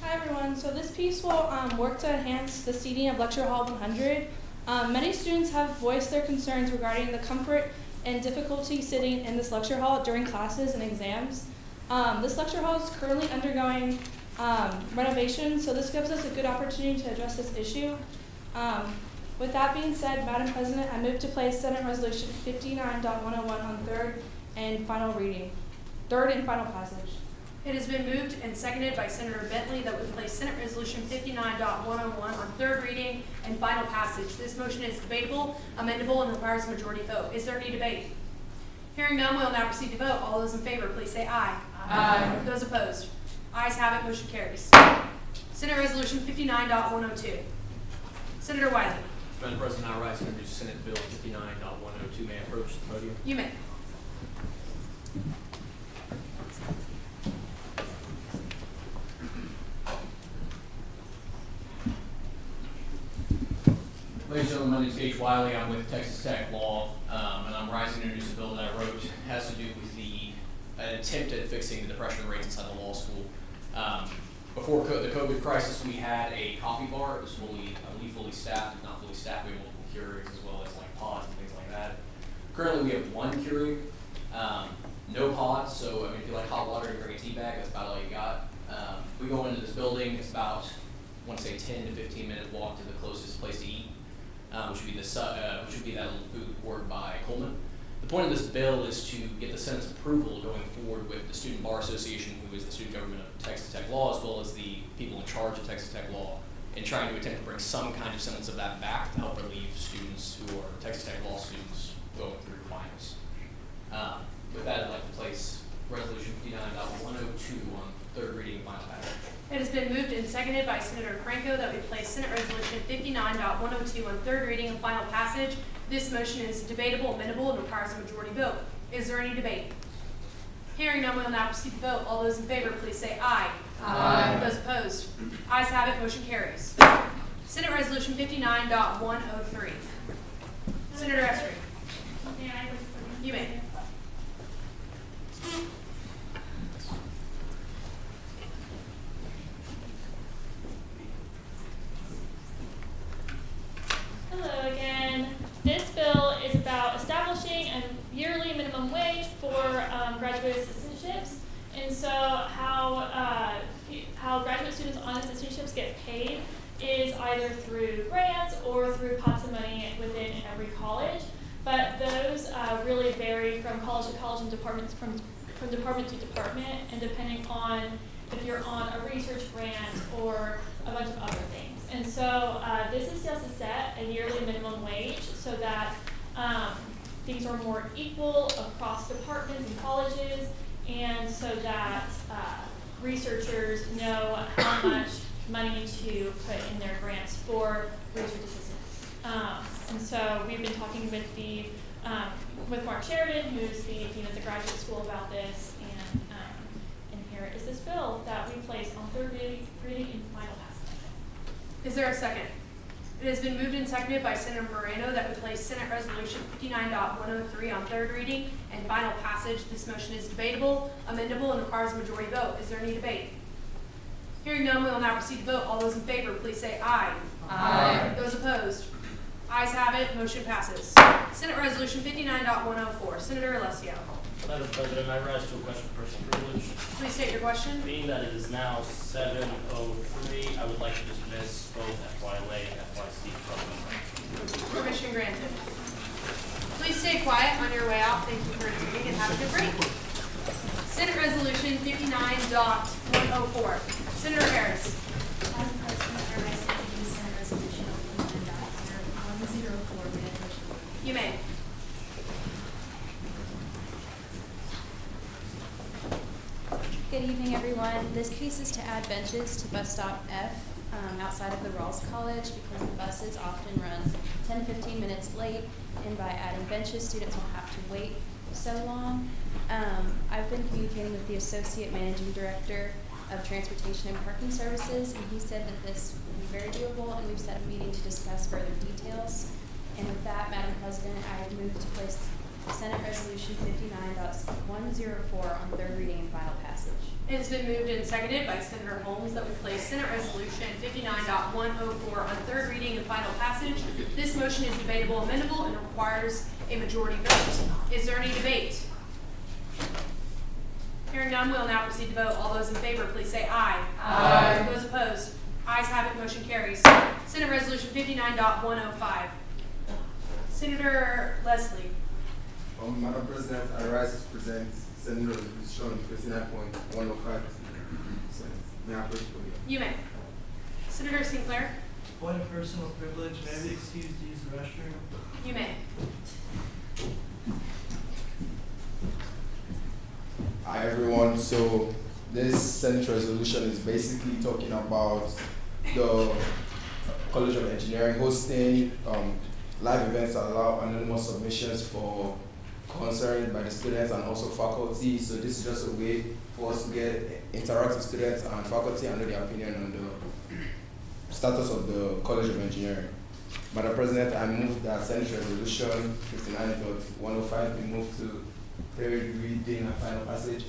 Hi everyone, so this piece will work to enhance the seating of Lecture Hall 100. Many students have voiced their concerns regarding the comfort and difficulty sitting in this lecture hall during classes and exams. This lecture hall is currently undergoing renovation, so this gives us a good opportunity to address this issue. With that being said, Madam President, I move to place Senate Resolution 59.101 on third and final passage. It has been moved and seconded by Senator Bentley that we place Senate Resolution 59.101 on third reading and final passage. This motion is debatable, amendable, and requires a majority vote. Is there any debate? Hearing none, we will now proceed to vote. All those in favor, please say aye. Aye. Those opposed? Ayes have it, motion carries. Senate Resolution 59.102. Senator Wiley. Madam President, I rise to introduce Senate Bill 59.102. May I approach the podium? You may. Ladies and gentlemen, my name is Gage Wiley. I'm with Texas Tech Law, and I'm rising to introduce a bill that I wrote. It has to do with an attempt at fixing the depression rates inside the law school. Before the COVID crisis, we had a coffee bar. It was fully staffed, if not fully staffed. We had multiple curates as well as like pods and things like that. Currently, we have one Keurig, no pods, so I mean, if you like hot water and bring a tea bag, that's about all you got. We go into this building, it's about, I want to say 10 to 15 minute walk to the closest place to eat, which would be that little food court by Coleman. The point of this bill is to get the Senate's approval going forward with the Student Bar Association, who is the student government of Texas Tech Law, as well as the people in charge of Texas Tech Law, in trying to attempt to bring some kind of semblance of that back to help relieve students who are Texas Tech Law students going through finals. With that, I'd like to place Resolution 59.102 on third reading and final passage. It has been moved and seconded by Senator Franco that we place Senate Resolution 59.102 on third reading and final passage. This motion is debatable, amendable, and requires a majority vote. Is there any debate? Hearing none, we will now proceed to vote. All those in favor, please say aye. Aye. Those opposed? Ayes have it, motion carries. Senate Resolution 59.103. Senator Estrie. You may. Hello again. This bill is about establishing a yearly minimum wage for graduate assistantships. And so how graduate students on assistantships get paid is either through grants or through pots of money within every college. But those really vary from college to college and departments from department to department, and depending on if you're on a research grant or a bunch of other things. And so this is just to set a yearly minimum wage so that things are more equal across departments and colleges, and so that researchers know how much money to put in their grants for research assistants. And so we've been talking with Mark Sheridan, who's the dean of the graduate school, about this, and here is this bill that we place on third reading and final passage. Is there a second? It has been moved and seconded by Senator Moreno that we place Senate Resolution 59.103 on third reading and final passage. This motion is debatable, amendable, and requires a majority vote. Is there any debate? Hearing none, we will now proceed to vote. All those in favor, please say aye. Aye. Those opposed? Ayes have it, motion passes. Senate Resolution 59.104, Senator Alessio. Madam President, I rise to a question of personal privilege. Please state your question. Being that it is now 7:03, I would like to dismiss both FYLA and FYC from the Permission granted. Please stay quiet on your way out. Thank you for attending and have a good break. Senate Resolution 59.104, Senator Harris. Madam President, I rise to introduce Senate Resolution 59.104. You may. Good evening, everyone. This piece is to add benches to bus stop F outside of the Rawls College because the buses often run 10 to 15 minutes late, and by adding benches, students won't have to wait so long. I've been communicating with the Associate Managing Director of Transportation and Parking Services, and he said that this will be very doable, and we've set a meeting to discuss further details. And with that, Madam President, I move to place Senate Resolution 59.104 on third reading and final passage. It has been moved and seconded by Senator Holmes that we place Senate Resolution 59.104 on third reading and final passage. This motion is debatable, amendable, and requires a majority vote. Is there any debate? Hearing none, we will now proceed to vote. All those in favor, please say aye. Aye. Those opposed? Ayes have it, motion carries. Senate Resolution 59.105. Senator Leslie. Madam President, I rise to present Senate Resolution 59.105. May I please? You may. Senator Sinclair. Point of personal privilege, may I be excused to use the restroom? You may. Hi everyone, so this Senate resolution is basically talking about the College of Engineering hosting live events that allow anonymous submissions for concerns by the students and also faculty. So this is just a way for us to interact with students and faculty and know their opinion on the status of the College of Engineering. Madam President, I move that Senate Resolution 59.105 be moved to third reading and final passage.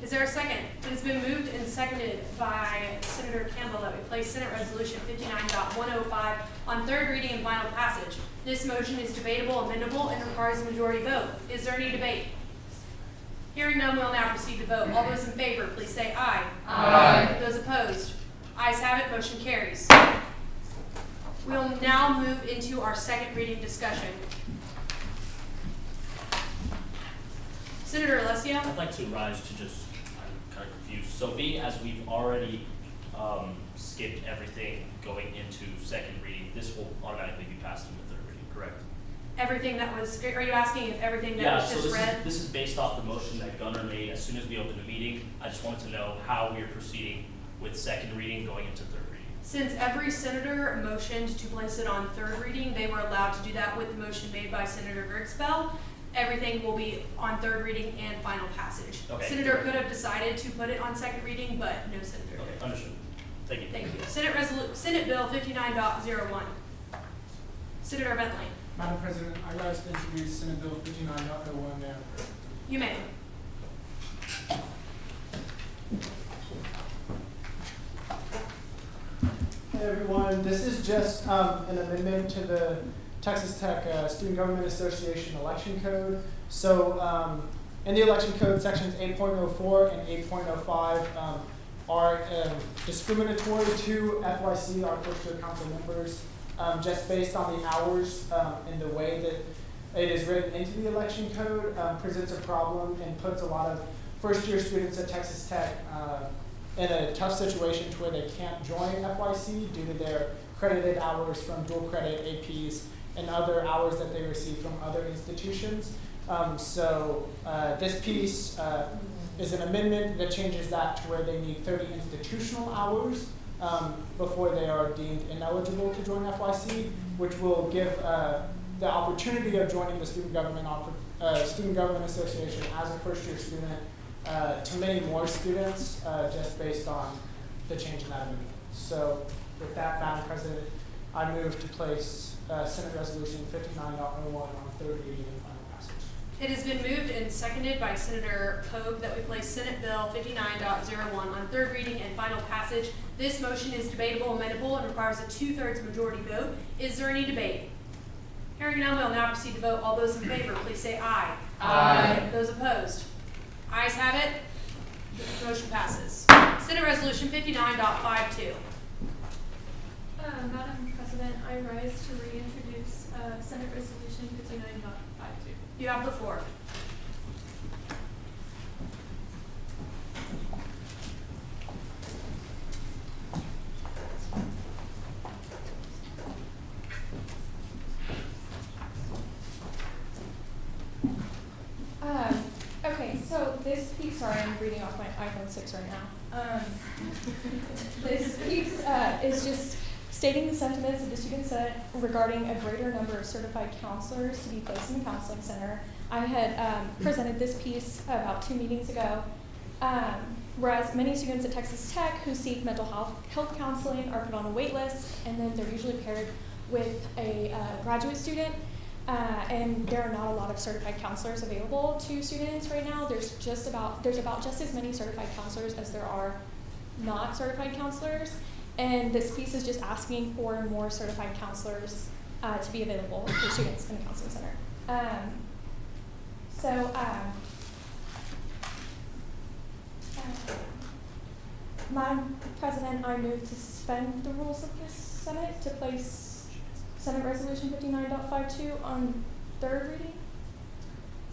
Is there a second? It has been moved and seconded by Senator Campbell that we place Senate Resolution 59.105 on third reading and final passage. This motion is debatable, amendable, and requires a majority vote. Is there any debate? Hearing none, we'll now proceed to vote. All those in favor, please say aye. Aye. Those opposed? Ayes have it, motion carries. We'll now move into our second reading discussion. Senator Alessio? I'd like to rise to just, I'm kind of confused. So being as we've already skipped everything going into second reading, this will automatically be passed into third reading, correct? Everything that was, are you asking if everything that was just read? This is based off the motion that Gunnar made as soon as we opened the meeting. I just wanted to know how we are proceeding with second reading going into third reading. Since every senator motioned to place it on third reading, they were allowed to do that with the motion made by Senator Gertzfeld. Everything will be on third reading and final passage. Okay. Senator could have decided to put it on second reading, but no senator did. Okay, understood. Thank you. Thank you. Senate Bill 59.01. Senator Bentley. Madam President, I rise to introduce Senate Bill 59.01 now. You may. Hey everyone, this is just an amendment to the Texas Tech Student Government Association election code. So in the election code, sections 8.04 and 8.05 are discriminatory to FYC, our first-year council members, just based on the hours and the way that it is written into the election code presents a problem and puts a lot of first-year students at Texas Tech in a tough situation to where they can't join FYC due to their credited hours from dual credit APs and other hours that they receive from other institutions. So this piece is an amendment that changes that to where they need 30 institutional hours before they are deemed ineligible to join FYC, which will give the opportunity of joining the Student Government Association as a first-year student to many more students just based on the change in that amendment. So with that, Madam President, I move to place Senate Resolution 59.01 on third reading and final passage. It has been moved and seconded by Senator Pogue that we place Senate Bill 59.01 on third reading and final passage. This motion is debatable, amendable, and requires a 2/3 majority vote. Is there any debate? Hearing none, we'll now proceed to vote. All those in favor, please say aye. Aye. Those opposed? Ayes have it. The motion passes. Senate Resolution 59.52. Madam President, I rise to reintroduce Senate Resolution 59.52. You have the floor. Okay, so this piece, sorry, I'm reading off my iPhone 6 right now. This piece is just stating the sentiments of the Student Senate regarding a greater number of certified counselors to be placed in the counseling center. I had presented this piece about 2 meetings ago, whereas many students at Texas Tech who seek mental health counseling are put on a wait list, and then they're usually paired with a graduate student. And there are not a lot of certified counselors available to students right now. There's about just as many certified counselors as there are not certified counselors. And this piece is just asking for more certified counselors to be available for students in the counseling center. Madam President, I move to suspend the rules of the Senate to place Senate Resolution 59.52 on third reading.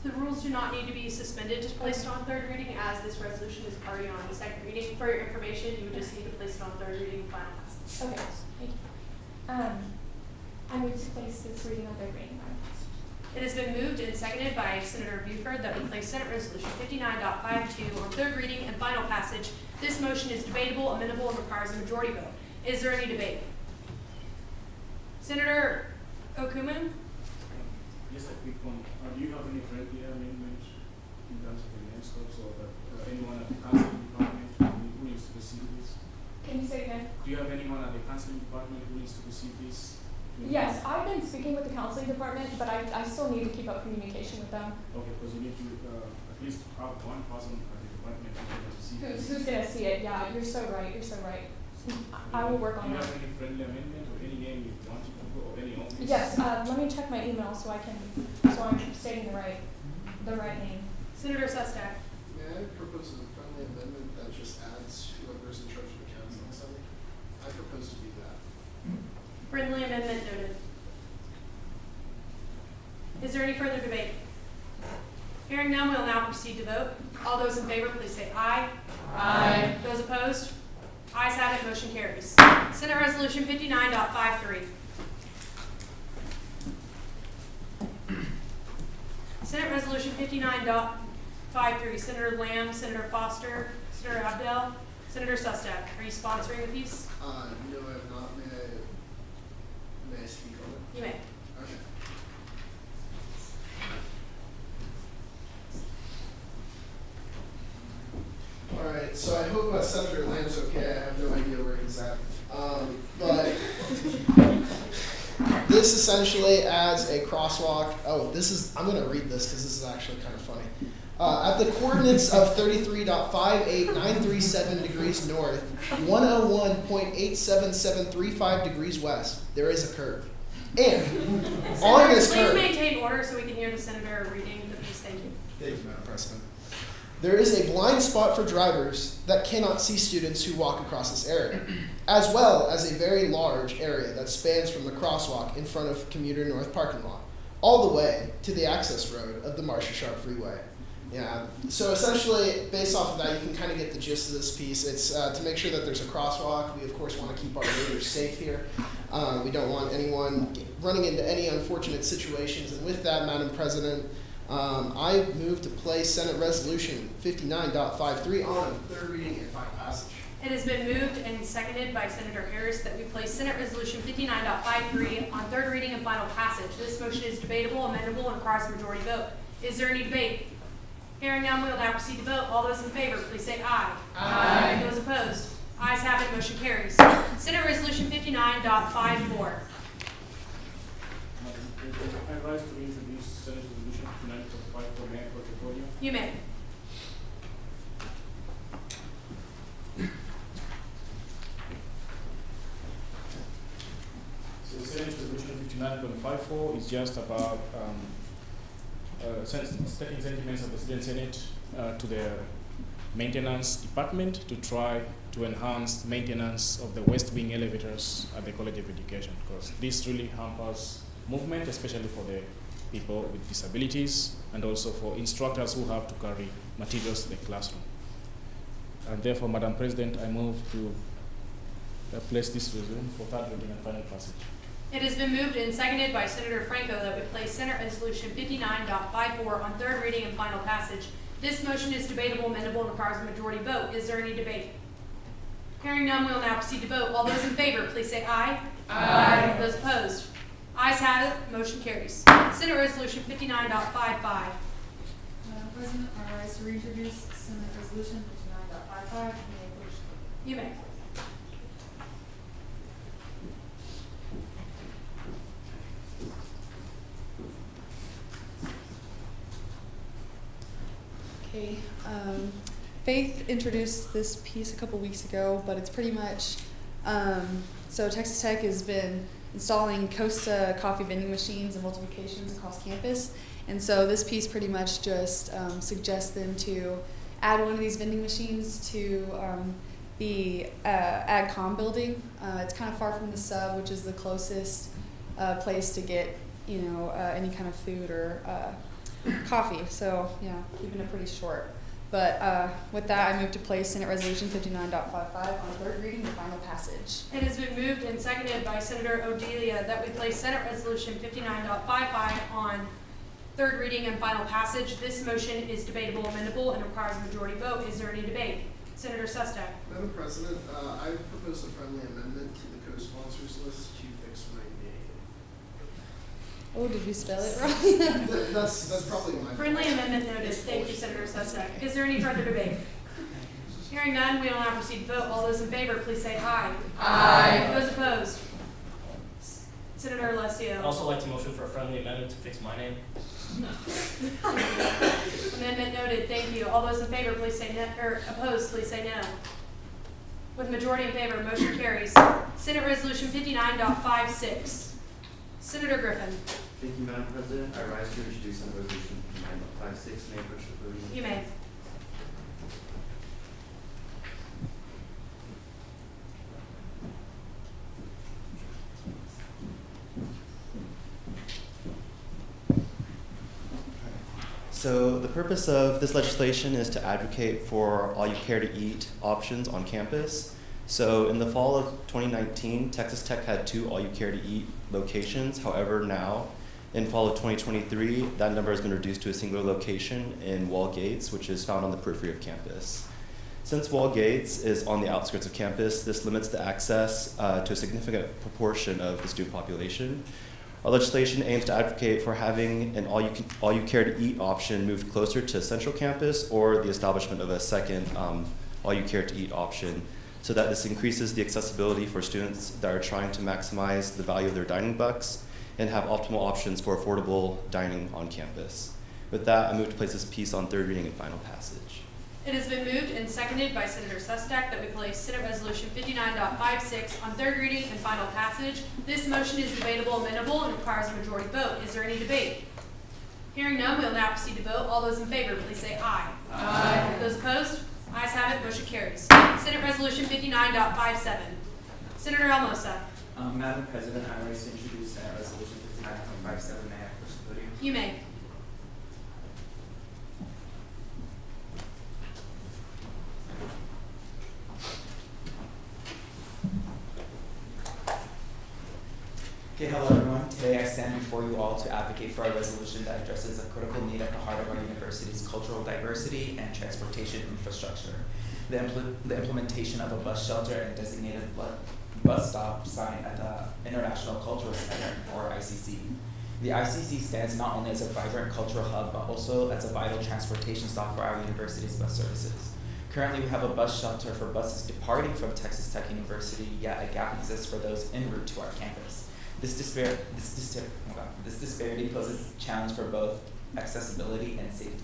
The rules do not need to be suspended, just placed on third reading, as this resolution is already on the second reading. For your information, you would just need to place it on third reading and final passage. Okay, thank you. I move to place this reading on third reading and final passage. It has been moved and seconded by Senator Buford that we place Senate Resolution 59.52 on third reading and final passage. This motion is debatable, amendable, and requires a majority vote. Is there any debate? Senator Okuman? Just a quick one. Do you have any friendly amendment in terms of the name scopes or anyone at the counseling department who needs to receive this? Can you say again? Do you have anyone at the counseling department who needs to receive this? Yes, I've been speaking with the counseling department, but I still need to keep up communication with them. Okay, because you need to at least have one person at the department department is able to see this? Who's gonna see it? Yeah, you're so right, you're so right. I will work on Do you that. have any friendly amendment or any name you want to put or any office? Yes, let me check my email so I'm stating the right name. Senator Sestak. May I propose a friendly amendment that just adds whoever's in charge of the counseling center? I propose to do that. Friendly amendment noted. Is there any further debate? Hearing none, we'll now proceed to vote. All those in favor, please say aye. Aye. Those opposed? Ayes have it, motion carries. Senate Resolution 59.53. Senate Resolution 59.53. Senator Lamb, Senator Foster, Senator Abdel, Senator Sestak. Are you sponsoring the piece? No, I have not. May I speak on it? You may. Okay. All right, so I hope Senator Lamb's okay. I have no idea where he's at. But this essentially adds a crosswalk. Oh, I'm going to read this because this is actually kind of funny. At the coordinates of 33.58937 degrees north, 101.87735 degrees west, there is a curve. And on this curve, please maintain order so we can hear the senator reading the piece. Thank you. Thank you, Madam President. There is a blind spot for drivers that cannot see students who walk across this area, as well as a very large area that spans from the crosswalk in front of Commuter North parking lot, all the way to the access road of the Marcia Sharp Freeway. Yeah, so essentially, based off of that, you can kind of get the gist of this piece. It's to make sure that there's a crosswalk. We, of course, want to keep our neighbors safe here. We don't want anyone running into any unfortunate situations. And with that, Madam President, I move to place Senate Resolution 59.53 on third reading and final passage. It has been moved and seconded by Senator Harris that we place Senate Resolution 59.53 on third reading and final passage. This motion is debatable, amendable, and requires a majority vote. Is there any debate? Hearing none, we will now proceed to vote. All those in favor, please say aye. Aye. Those opposed? Ayes have it, motion carries. Senate Resolution 59.54. I rise to introduce Senate Resolution 59.54. May I approach the podium? You may. So Senate Resolution 59.54 is just about taking sentiments of the student senate to the maintenance department to try to enhance maintenance of the west wing elevators at the College of Education, because this really hampers movement, especially for the people with disabilities and also for instructors who have to carry materials to the classroom. And therefore, Madam President, I move to place this resolution for third reading and final passage. It has been moved and seconded by Senator Franco that we place Senate Resolution 59.54 on third reading and final passage. This motion is debatable, amendable, and requires a majority vote. Is there any debate? Hearing none, we will now proceed to vote. All those in favor, please say aye. Aye. Those opposed? Ayes have it. Motion carries. Senate Resolution 59.55. Madam President, I rise to reintroduce Senate Resolution 59.55. You may. Okay, Faith introduced this piece a couple weeks ago, but it's pretty much, so Texas Tech has been installing Costa coffee vending machines and multiplications across campus, and so this piece pretty much just suggests them to add one of these vending machines to the AgCom building. It's kind of far from the sub, which is the closest place to get, any kind of food or coffee, so yeah, keeping it pretty short. But with that, I move to place Senate Resolution 59.55 on third reading and final passage. It has been moved and seconded by Senator Odelia that we place Senate Resolution 59.55 on third reading and final passage. This motion is debatable, amendable, and requires a majority vote. Is there any debate? Senator Sestak. Madam President, I propose a friendly amendment to the co-sponsors list to fix my name. Oh, did we spell it wrong? That's probably my Friendly amendment noted. Thank you, Senator Sestak. Is there any further debate? Hearing none, we will now proceed to vote. All those in favor, please say aye. Aye. Those opposed? Senator I'd Alessio. also like to motion for a friendly amendment to fix my name. Amendment noted, thank you. All those in favor, please say no, or opposed, please say no. With majority in favor, motion carries. Senate Resolution 59.56. Senator Griffin, Thank you, Madam President. I rise to introduce Senate Resolution 59.56. May I approach the podium? you may. So the purpose of this legislation is to advocate for all you care to eat options on campus. So in the fall of 2019, Texas Tech had 2 all you care to eat locations. However, now in fall of 2023, that number has been reduced to a single location in Wall Gates, which is found on the periphery of campus. Since Wall Gates is on the outskirts of campus, this limits the access to a significant proportion of the student population. Our legislation aims to advocate for having an all you care to eat option moved closer to central campus, or the establishment of a second all you care to eat option, so that this increases the accessibility for students that are trying to maximize the value of their dining bucks and have optimal options for affordable dining on campus. With that, I move to place this piece on third reading and final passage. It has been moved and seconded by Senator Sustak that we place Senate Resolution 59.56 on third reading and final passage. This motion is debatable, amendable, and requires a majority vote. Is there any debate? Hearing none, we will now proceed to vote. All those in favor, please say aye. Aye. Those opposed? Ayes have it, motion carries. Senate Resolution 59.57. Senator Almosa. Madam President, I rise to introduce Senate Resolution 59.57. May I approach the podium? You may. Okay, hello everyone. Today I stand before you all to advocate for a resolution that addresses a critical need at the heart of our university's cultural diversity and transportation infrastructure. The implementation of a bus shelter and designated bus stop sign at the International Cultural Center, or ICC. The ICC stands not only as a vibrant cultural hub, but also as a vital transportation stop for our university's bus services. Currently, we have a bus shelter for buses departing from Texas Tech University, yet a gap exists for those en route to our campus. This disparity poses a challenge for both accessibility and safety.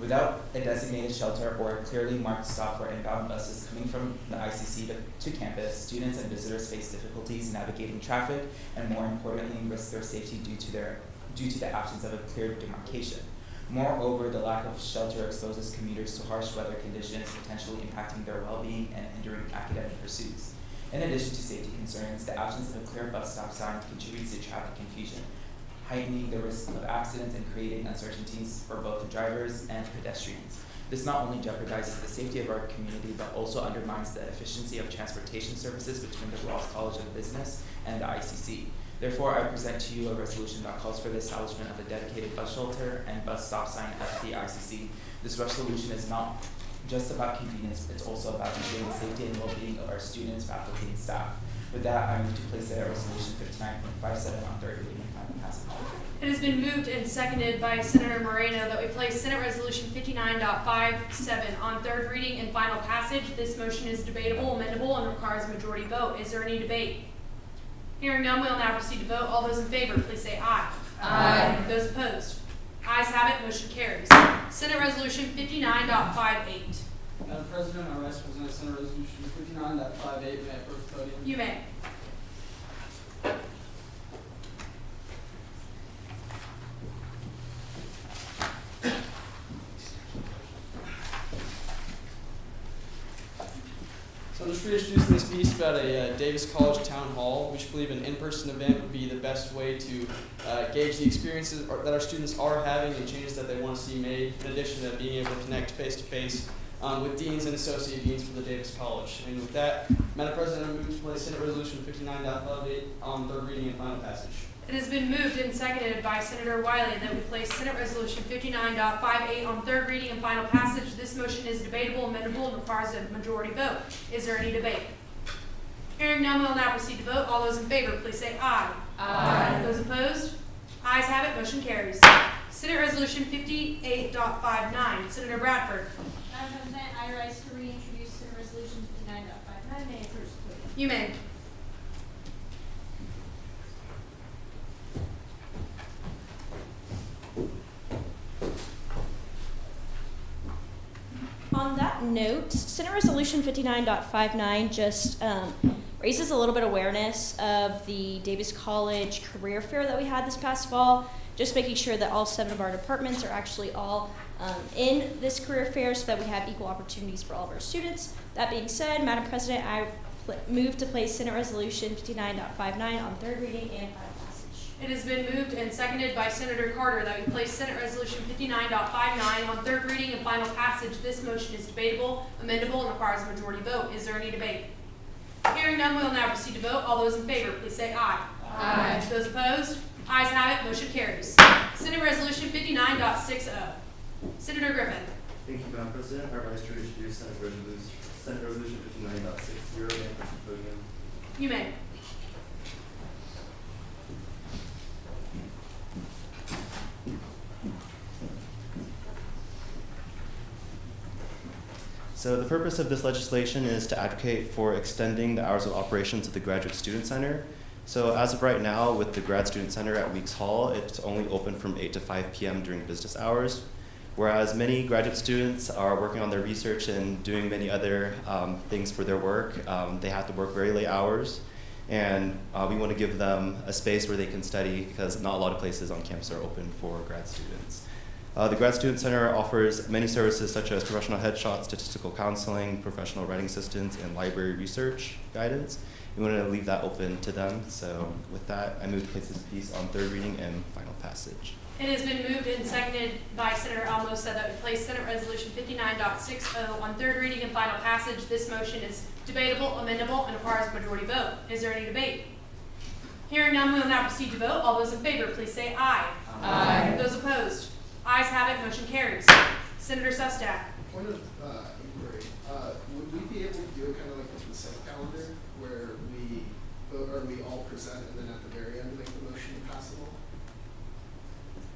Without a designated shelter or a clearly marked stop for inbound buses coming from the ICC to campus, students and visitors face difficulties navigating traffic and, more importantly, risk their safety due to the absence of a clear demarcation. Moreover, the lack of shelter exposes commuters to harsh weather conditions, potentially impacting their well-being and hindering academic pursuits. In addition to safety concerns, the absence of a clear bus stop sign contributes to traffic confusion, heightening the risk of accidents and creating uncertainties for both the drivers and pedestrians. This not only jeopardizes the safety of our community, but also undermines the efficiency of transportation services between the Ross College of Business and the ICC. Therefore, I present to you a resolution that calls for the establishment of a dedicated bus shelter and bus stop sign at the ICC. This resolution is not just about convenience, it's also about ensuring the safety and well-being of our students, faculty, and staff. With that, I move to place the resolution 59.57 on third reading and final passage. It has been moved and seconded by Senator Moreno that we place Senate Resolution 59.57 on third reading and final passage. This motion is debatable, amendable, and requires a majority vote. Is there any debate? Hearing none, we will now proceed to vote. All those in favor, please say aye. Aye. Those opposed? Ayes have it, motion carries. Senate Resolution 59.58. Madam President, I rise to present Senate Resolution 59.58. May I approach the podium? You may. So I'm just reintroducing this piece about a Davis College Town Hall. We should believe an in-person event would be the best way to gauge the experiences that our students are having and changes that they want to see made, in addition to being able to connect face-to-face with deans and associate deans for the Davis College. And with that, Madam President, I move to place Senate Resolution 59.58 on third reading and final passage. It has been moved and seconded by Senator Wiley that we place Senate Resolution 59.58 on third reading and final passage. This motion is debatable, amendable, and requires a majority vote. Is there any debate? Hearing none, we will now proceed to vote. All those in favor, please say aye. Aye. Those opposed? Ayes have it, motion carries. Senate Resolution 58.59. Senator Bradford. Madam President, I rise to reintroduce Senate Resolution 59.59. May I approach the podium? You may. note, Senate Resolution 59.59 just raises a little bit of awareness of the Davis College Career Fair that we had this past fall, just making sure that all 7 of our departments are actually all in this career fair so that we have equal opportunities for all of our students. That being said, Madam President, I move to place Senate Resolution 59.59 on third reading and final passage. It has been moved and seconded by Senator Carter that we place Senate Resolution 59.59 on third reading and final passage. This motion is debatable, amendable, and requires a majority vote. Is there any debate? Hearing none, we will now proceed to vote. All those in favor, please say aye. Aye. Those opposed? Ayes have it. Motion carries. Senate Resolution 59.60. Senator Griffin. Thank you, Madam President. Our Vice Chair to introduce Senate Resolution 59.60. May I please podium? You may. So the purpose of this legislation is to advocate for extending the hours of operations of the Graduate Student Center. So as of right now, with the Grad Student Center at Weeks Hall, it's only open from 8 to 5 p.m. during business hours. Whereas many graduate students are working on their research and doing many other things for their work, they have to work very late hours. And we want to give them a space where they can study because not a lot of places on campus are open for grad students. The Grad Student Center offers many services such as professional headshots, statistical counseling, professional writing assistance, and library research guidance. We want to leave that open to them. So with that, I move to place this piece on third reading and final passage. It has been moved and seconded by Senator Almosa that we place Senate Resolution 59.60 on third reading and final passage. This motion is debatable, amendable, and requires a majority vote. Is there any debate? Hearing none, we will now proceed to vote. All those in favor, please say aye. Aye. Those opposed? Ayes have it. Motion carries. Senator Sustak. Point of inquiry. Would we be able to do it kind of like a consent calendar where we vote or we all present and then at the very end make the motion passable?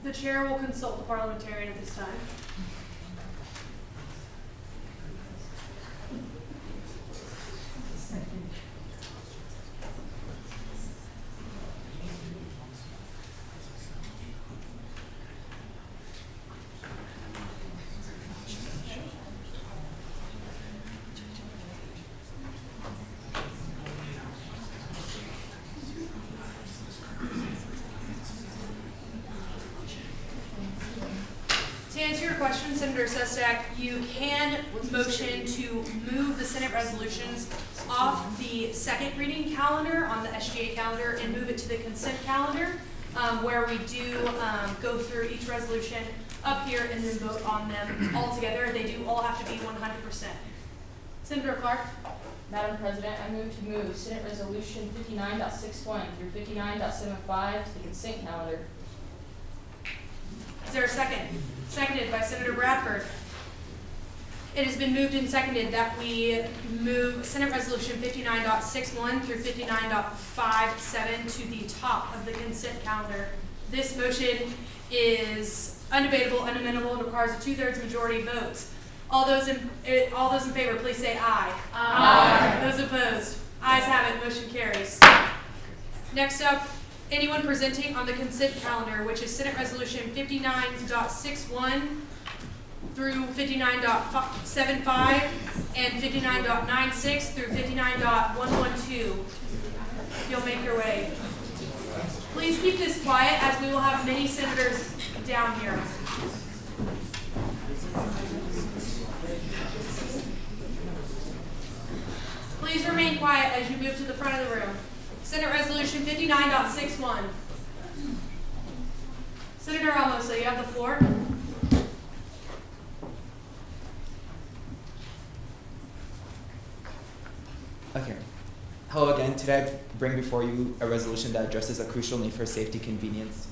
The chair will consult the parliamentarian at this time. To answer your question, Senator Sustak, you can motion to move the Senate resolutions off the second reading calendar on the SGA calendar and move it to the consent calendar, where we do go through each resolution up here and then vote on them all together. They do all have to be 100%. Senator Clark. Madam President, I move to move Senate Resolution 59.61 through 59.75 to the consent calendar. Is there a second? Seconded by Senator Bradford. It has been moved and seconded that we move Senate Resolution 59.61 through 59.57 to the top of the consent calendar. This motion is undebatable, unamendable, and requires a 2/3 majority vote. All those in favor, please say aye. Aye. Those opposed? Ayes have it. Motion carries. Next up, anyone presenting on the consent calendar, which is Senate Resolution 59.61 through 59.75 and 59.96 through 59.112. You'll make your way. Please keep this quiet as we will have many senators down here. Please remain quiet as you move to the front of the room. Senate Resolution 59.61. Senator Almosa, you have the floor. Okay. Hello again. Today I bring before you a resolution that addresses a crucial need for safety, convenience,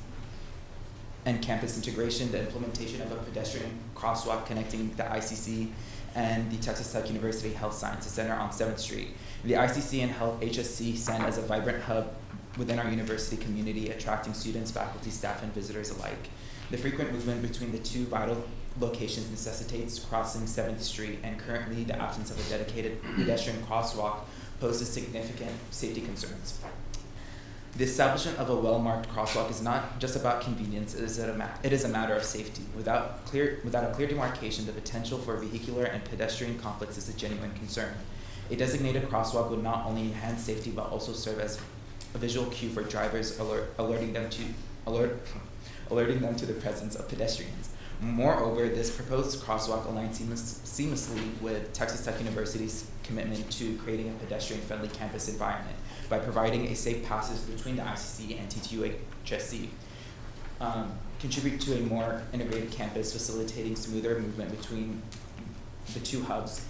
and campus integration, the implementation of a pedestrian crosswalk connecting the ICC and the Texas Tech University Health Sciences Center on 7th Street. The ICC and Health HSC stand as a vibrant hub within our university community, attracting students, faculty, staff, and visitors alike. The frequent movement between the two vital locations necessitates crossing 7th Street, and currently the absence of a dedicated pedestrian crosswalk poses significant safety concerns. The establishment of a well-marked crosswalk is not just about convenience, it is a matter of safety. Without a clear demarcation, the potential for vehicular and pedestrian conflicts is a genuine concern. A designated crosswalk would not only enhance safety but also serve as a visual cue for drivers, alerting them to the presence of pedestrians. Moreover, this proposed crosswalk aligns seamlessly with Texas Tech University's commitment to creating a pedestrian-friendly campus environment by providing a safe passage between the ICC and TTU-HSC, contribute to a more integrated campus, facilitating smoother movement between the two hubs.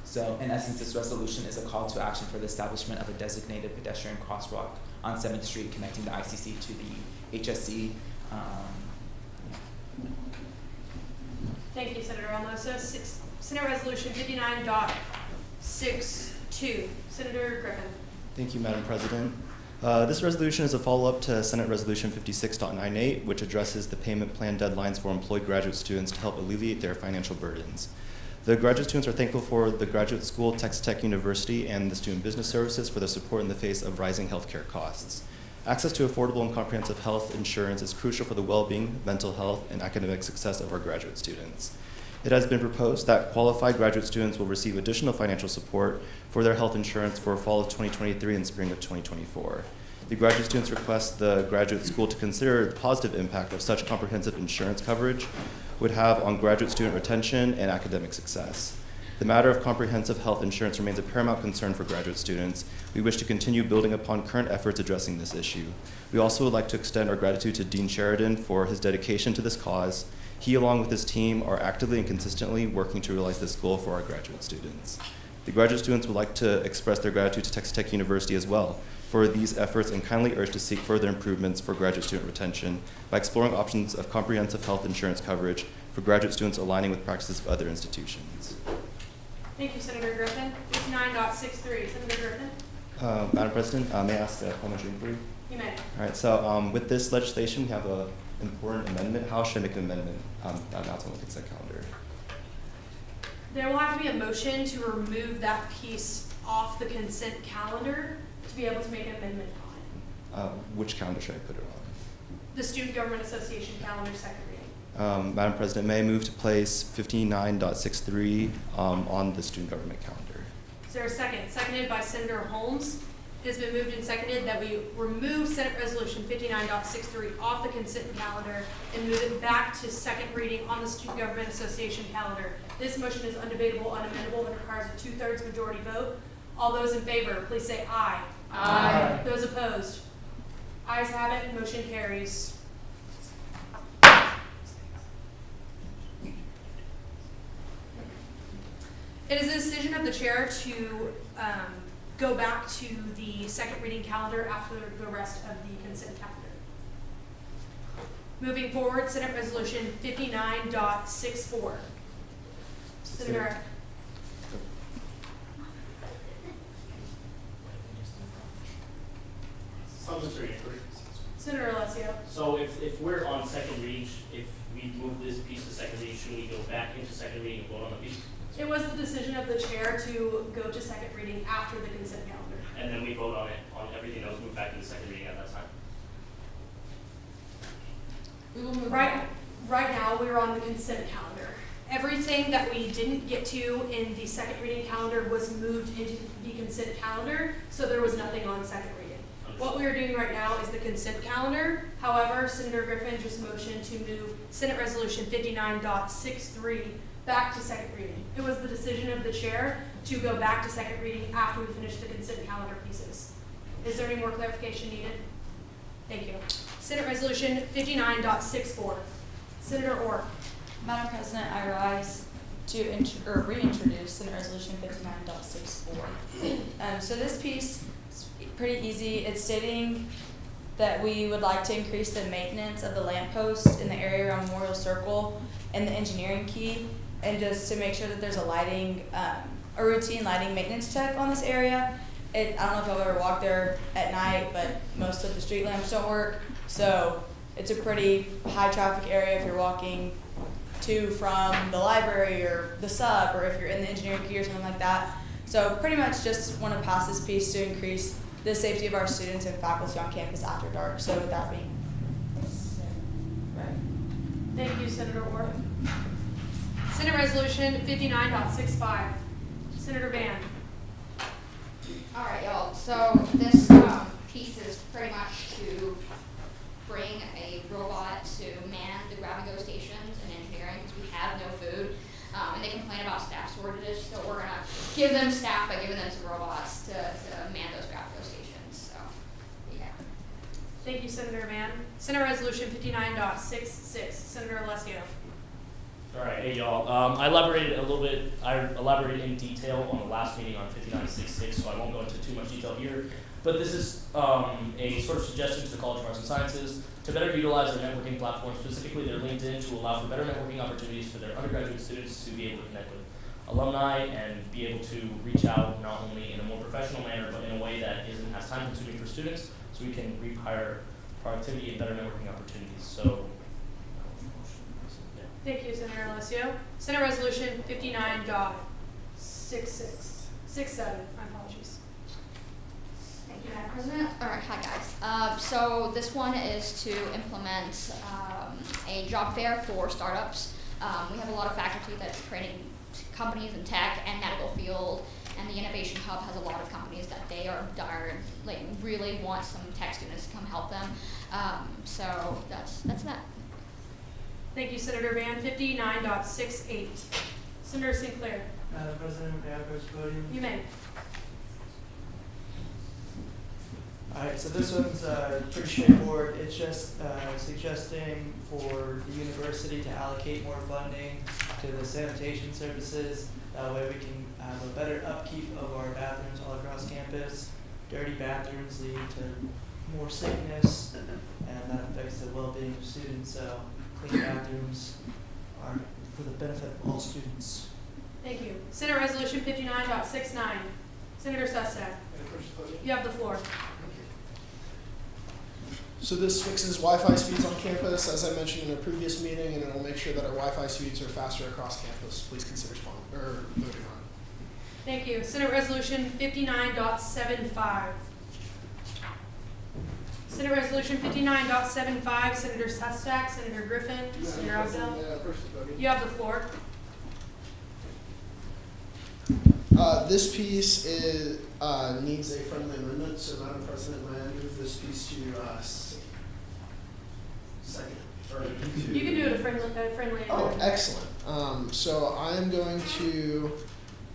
So in essence, this resolution is a call to action for the establishment of a designated pedestrian crosswalk on 7th Street connecting the ICC to the HSC. Thank you, Senator Elmo. So Senate Resolution 59.62. Senator Griffin. Thank you, Madam President. This resolution is a follow-up to Senate Resolution 56.98, which addresses the payment plan deadlines for employed graduate students to help alleviate their financial burdens. The graduate students are thankful for the graduate school, Texas Tech University, and the Student Business Services for their support in the face of rising healthcare costs. Access to affordable and comprehensive health insurance is crucial for the well-being, mental health, and academic success of our graduate students. It has been proposed that qualified graduate students will receive additional financial support for their health insurance for fall of 2023 and spring of 2024. The graduate students request the graduate school to consider the positive impact of such comprehensive insurance coverage would have on graduate student retention and academic success. The matter of comprehensive health insurance remains a paramount concern for graduate students. We wish to continue building upon current efforts addressing this issue. We also would like to extend our gratitude to Dean Sheridan for his dedication to this cause. He, along with his team, are actively and consistently working to realize this goal for our graduate students. The graduate students would like to express their gratitude to Texas Tech University as well for these efforts and kindly urge to seek further improvements for graduate student retention by exploring options of comprehensive health insurance coverage for graduate students aligning with practices of other institutions. Thank you, Senator Griffin. 59.63. Senator Griffin. Madam President, may I ask a parliamentary inquiry? You may. All right, so with this legislation, we have an important amendment. How should I make an amendment? That's on the consent calendar. There will have to be a motion to remove that piece off the consent calendar to be able to make an amendment on it. Which calendar should I put it on? The Student Government Association calendar, second reading. Madam President, may I move to place 59.63 on the student government calendar? Is there a second? Seconded by Senator Holmes. It has been moved and seconded that we remove Senate Resolution 59.63 off the consent calendar and move it back to second reading on the Student Government Association calendar. This motion is undebatable, unamendable, and requires a 2/3 majority vote. All those in favor, please say aye. Aye. Those opposed? Ayes have it, motion carries. It is the decision of the chair to go back to the second reading calendar after the rest of the consent calendar. Moving forward, Senate Resolution 59.64. Senator. Senator Alessio. So if we're on second reading, if we move this piece to second reading, should we go back into second reading and vote on the piece? It was the decision of the chair to go to second reading after the consent calendar. And then we vote on it, on everything that was moved back into second reading at that time. We will move right now we're on the consent calendar. Everything that we didn't get to in the second reading calendar was moved into the consent calendar, so there was nothing on second reading. What we are doing right now is the consent calendar. However, Senator Griffin just motioned to move Senate Resolution 59.63 back to second reading. It was the decision of the chair to go back to second reading after we finish the consent calendar pieces. Is there any more clarification needed? Thank you. Senate Resolution 59.64. Senator Orr. Madam President, I rise to reintroduce Senate Resolution 59.64. So this piece is pretty easy. It's stating that we would like to increase the maintenance of the lampposts in the area around Memorial Circle and the engineering key, and just to make sure that there's a routine lighting maintenance check on this area. I don't know if y'all ever walked there at night, but most of the street lamps don't work. So it's a pretty high traffic area if you're walking to from the library or the sub, or if you're in the engineering key or something like that. So pretty much just want to pass this piece to increase the safety of our students and faculty on campus after dark. So with that being right. Thank you, Senator Orr. Senate Resolution 59.65. Senator Van. All right, y'all. So this piece is pretty much to bring a robot to man the grab-and-go stations in engineering because we have no food, and they complain about staff shortages. So we're gonna give them staff by giving them some robots to man those grab-and-go stations. So, yeah. Thank you, Senator Van. Senate Resolution 59.66. Senator Alessio. All right, hey y'all. I elaborated in detail on the last meeting on 59.66, so I won't go into too much detail here. But this is a sort of suggestion to the College of Arts and Sciences to better utilize their networking platform, specifically their LinkedIn, to allow for better networking opportunities for their undergraduate students to be able to connect with alumni and be able to reach out not only in a more professional manner, but in a way that isn't as time consuming for students, so we can reap higher productivity and better networking opportunities. So. Thank you, Senator Alessio. Senate Resolution 59.66. 67. My apologies. Thank you, Madam President. All right, hi guys. So this one is to implement a job fair for startups. We have a lot of faculty that's training companies in tech and medical field, and the Innovation Hub has a lot of companies that they are really want some tech students to come help them. So that's that. Thank you, Senator Van. 59.68. Senator Sinclair. Madam President, may I approach the podium? You may. Alright, so this one's pretty straightforward. It's just suggesting for the university to allocate more funding to the sanitation services. That way we can have a better upkeep of our bathrooms all across campus. Dirty bathrooms lead to more sickness, and that affects the well-being of students. So clean bathrooms are for the benefit of all students. Thank you. Senate Resolution 59.69. Senator Sustak. You have the floor. So this fixes Wi-Fi speeds on campus, as I mentioned in a previous meeting, and it will make sure that our Wi-Fi speeds are faster across campus. Please consider voting on it. Thank you. Senate Resolution 59.75. Senate Resolution 59.75. Senator Sustak, Senator Griffin, Senator Abdel. You have the floor. This piece is, needs a friendly amendment, so Madam President, may I move this piece to second? Or You can do it a friendly Oh, amendment. excellent. So I am going to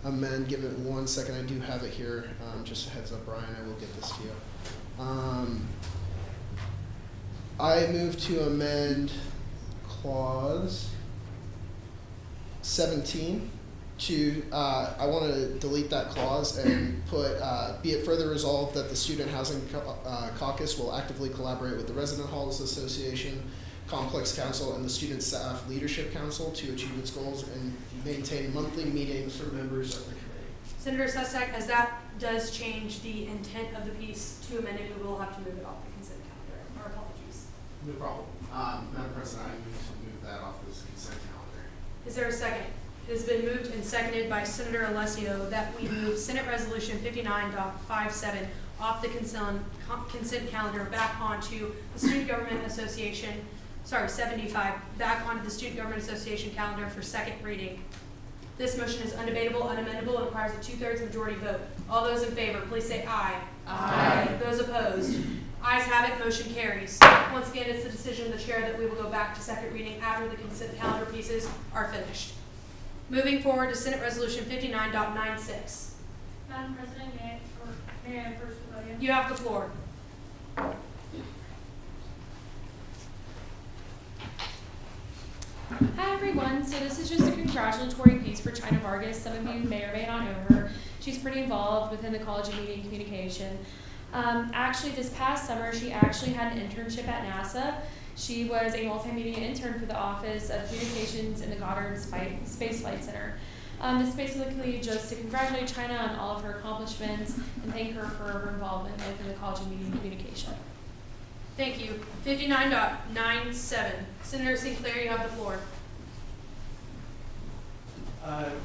amend, give it 1 second, I do have it here. Just a heads up, Brian, I will get this to you. I move to amend clause 17 to, I want to delete that clause and put, be it further resolved that the Student Housing Caucus will actively collaborate with the Resident Halls Association, Complex Council, and the Student Staff Leadership Council to achieve its goals and maintain monthly meetings for members of the committee. Senator Sustak, as that does change the intent of the piece to amend it, we will have to move it off the consent calendar. Our apologies. No problem. Madam President, I move to move that off this consent calendar. Is there a second? It has been moved and seconded by Senator Alessio that we move Senate Resolution 59.57 off the consent calendar back onto the Student Government Association, 75, back onto the Student Government Association calendar for second reading. This motion is undebatable, unamendable, and requires a 2/3 majority vote. All those in favor, please say aye. Aye. Those opposed? Ayes have it, motion carries. Once again, it's the decision of the chair that we will go back to second reading after the consent calendar pieces are finished. Moving forward to Senate Resolution 59.96. Madam President, may I approach the podium? You have the floor. Hi everyone, so this is just a congratulatory piece for China Vargas. Some of you may or may not know her. She's pretty involved within the College of Media and Communication. Actually, this past summer, she actually had an internship at NASA. She was a multimedia intern for the Office of Communications in the Goddard Space Flight Center. This is basically just to congratulate China on all of her accomplishments and thank her for her involvement within the College of Media and Communication. Thank you. 59.97. Senator Sinclair, you have the floor.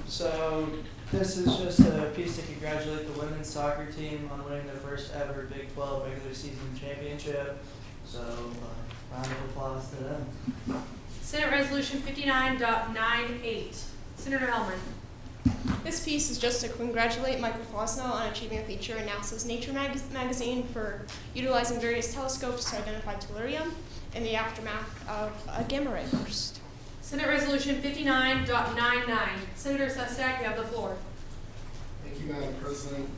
So This is just a piece to congratulate the women's soccer team on winning their first ever Big 12 regular season championship. So, round of applause to them. Senate Resolution 59.98. Senator Hellman. This piece is just to congratulate Michael Fosno on achieving a feature in NASA's Nature magazine for utilizing various telescopes to identify tellurium in the aftermath of a gamma ray burst. Senate Resolution 59.99. Senator Sestak, you have the floor. Thank you, Madam President.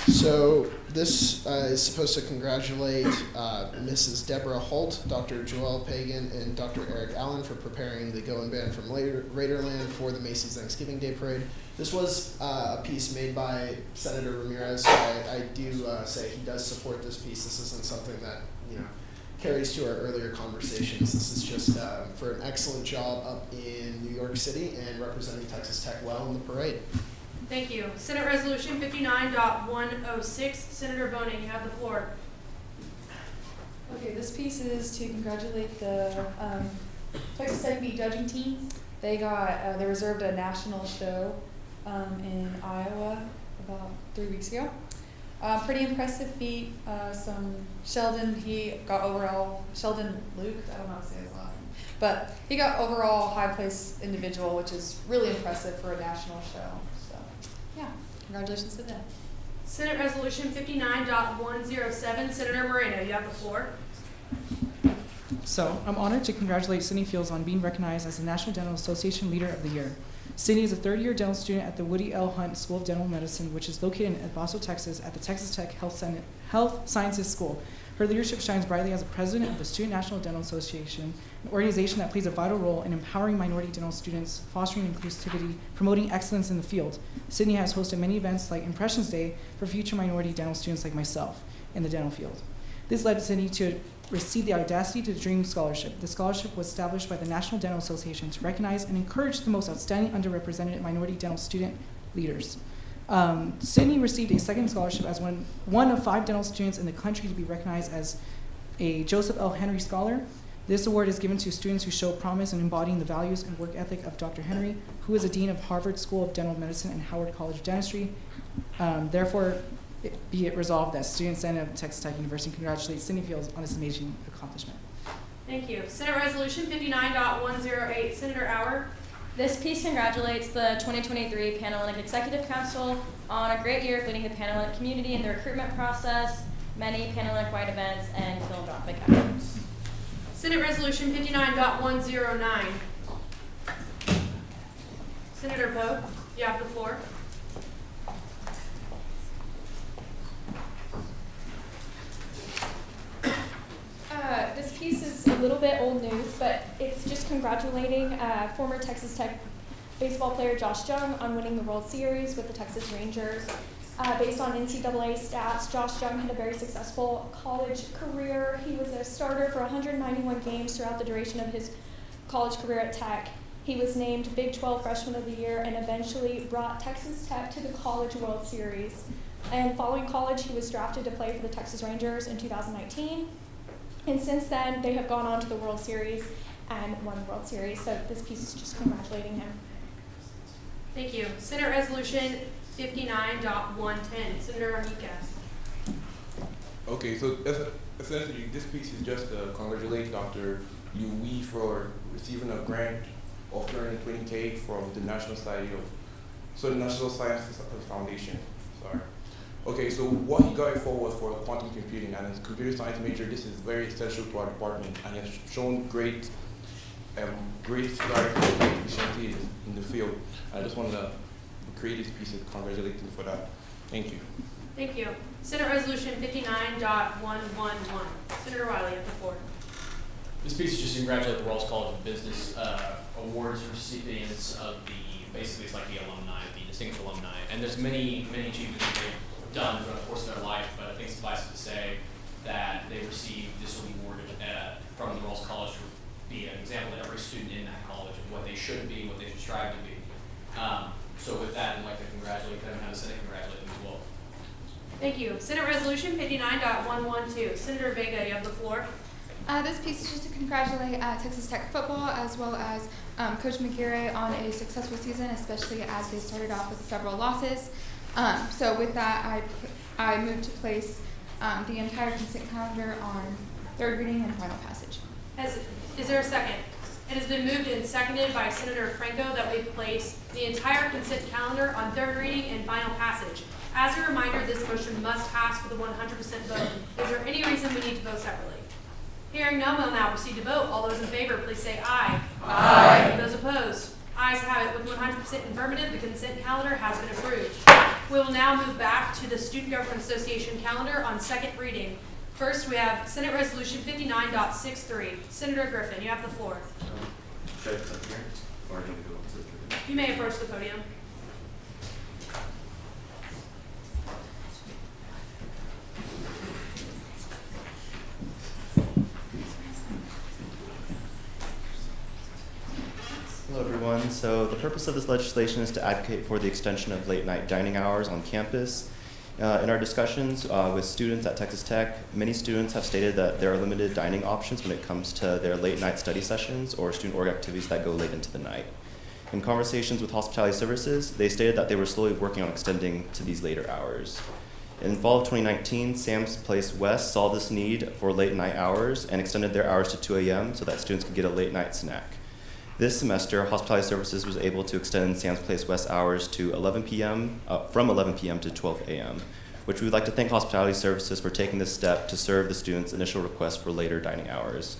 So this is supposed to congratulate Mrs. Deborah Holt, Dr. Joelle Pagan, and Dr. Eric Allen for preparing the Going Band from Raiderland for the Macy's Thanksgiving Day Parade. This was a piece made by Senator Ramirez. I do say he does support this piece. This isn't something that, carries to our earlier conversations. This is just for an excellent job up in New York City and representing Texas Tech well in the parade. Thank you. Senate Resolution 59.106. Senator Boning, you have the floor. Okay, this piece is to congratulate the Texas Tech beat judging team. They reserved a national show in Iowa about 3 weeks ago. Pretty impressive feat. Sheldon Luke, I don't know how to say his last name, but he got overall high place individual, which is really impressive for a national show. So, yeah, congratulations to them. Senate Resolution 59.107. Senator Moreno, you have the floor. So, I'm honored to congratulate Sydney Fields on being recognized as the National Dental Association Leader of the Year. Sydney is a third-year dental student at the Woody L. Hunt School of Dental Medicine, which is located in El Paso, Texas, at the Texas Tech Health Sciences School. Her leadership shines brightly as a president of the Student National Dental Association, an organization that plays a vital role in empowering minority dental students, fostering inclusivity, promoting excellence in the field. Sydney has hosted many events like Impressions Day for future minority dental students like myself in the dental field. This led Sydney to receive the Audacity to Dream Scholarship. The scholarship was established by the National Dental Association to recognize and encourage the most outstanding underrepresented minority dental student leaders. Sydney received a second scholarship as one of 5 dental students in the country to be recognized as a Joseph L. Henry Scholar. This award is given to students who show promise in embodying the values and work ethic of Dr. Henry, who is a dean of Harvard School of Dental Medicine and Howard College of Dentistry. Therefore, be it resolved that Student Senate of Texas Tech University congratulates Sydney Fields on this amazing accomplishment. Thank you. Senate Resolution 59.108. Senator Auer. This piece congratulates the 2023 Panhellenic Executive Council on a great year of leading the Panhellenic community in the recruitment process, many Panhellenic-wide events, and philanthropic efforts. Senate Resolution 59.109. Senator Poe, you have the floor. This piece is a little bit old news, but it's just congratulating former Texas Tech baseball player Josh Jung on winning the World Series with the Texas Rangers. Based on NCAA stats, Josh Jung had a very successful college career. He was a starter for 191 games throughout the duration of his college career at Tech. He was named Big 12 Freshman of the Year and eventually brought Texas Tech to the College World Series. And following college, he was drafted to play for the Texas Rangers in 2019. And since then, they have gone on to the World Series and won the World Series. So this piece is just congratulating him. Thank you. Senate Resolution 59.110. Senator Arnica. Okay, so essentially this piece is just to congratulate Dr. Louis for receiving a grant of $220K from the National Science Foundation. Sorry. Okay, so what he got it for was for quantum computing, and as a computer science major, this is very essential to our department, and he has shown great efficiency in the field. I just wanted to create this piece and congratulate him for that. Thank you. Thank you. Senate Resolution 59.111. Senator Wiley, you have the floor. This piece is just to congratulate the Rawls College of Business awards recipients of basically it's like the alumni, the distinguished alumni. And there's many achievements that they've done throughout the course of their life, but I think suffice it to say that they received this award from the Rawls College to be an example to every student in that college of what they should be, what they should strive to be. So with that, I'd like to congratulate them and have the Senate congratulate them as well. Thank you. Senate Resolution 59.112. Senator Vega, you have the floor. This piece is just to congratulate Texas Tech football as well as Coach McGarrett on a successful season, especially as they started off with several losses. So with that, I moved to place the entire consent calendar on third reading and final passage. Is there a second? It has been moved and seconded by Senator Franco that we place the entire consent calendar on third reading and final passage. As a reminder, this motion must pass with a 100% vote. Is there any reason we need to vote separately? Hearing none, we'll now proceed to vote. All those in favor, please say aye. Aye. Those opposed? Ayes have it. With 100% affirmative, the consent calendar has been approved. We will now move back to the Student Government Association calendar on second reading. First, we have Senate Resolution 59.63. Senator Griffin, you have the floor. Should I just up here? Or do we go to the podium? You may approach the podium. Hello everyone. So the purpose of this legislation is to advocate for the extension of late night dining hours on campus. In our discussions with students at Texas Tech, many students have stated that there are limited dining options when it comes to their late night study sessions or student org activities that go late into the night. In conversations with hospitality services, they stated that they were slowly working on extending to these later hours. In fall of 2019, Sam's Place West saw this need for late night hours and extended their hours to 2 a.m. so that students could get a late night snack. This semester, Hospitality Services was able to extend Sam's Place West hours to 11 p.m., from 11 p.m. to 12 a.m., which we would like to thank Hospitality Services for taking this step to serve the students' initial request for later dining hours.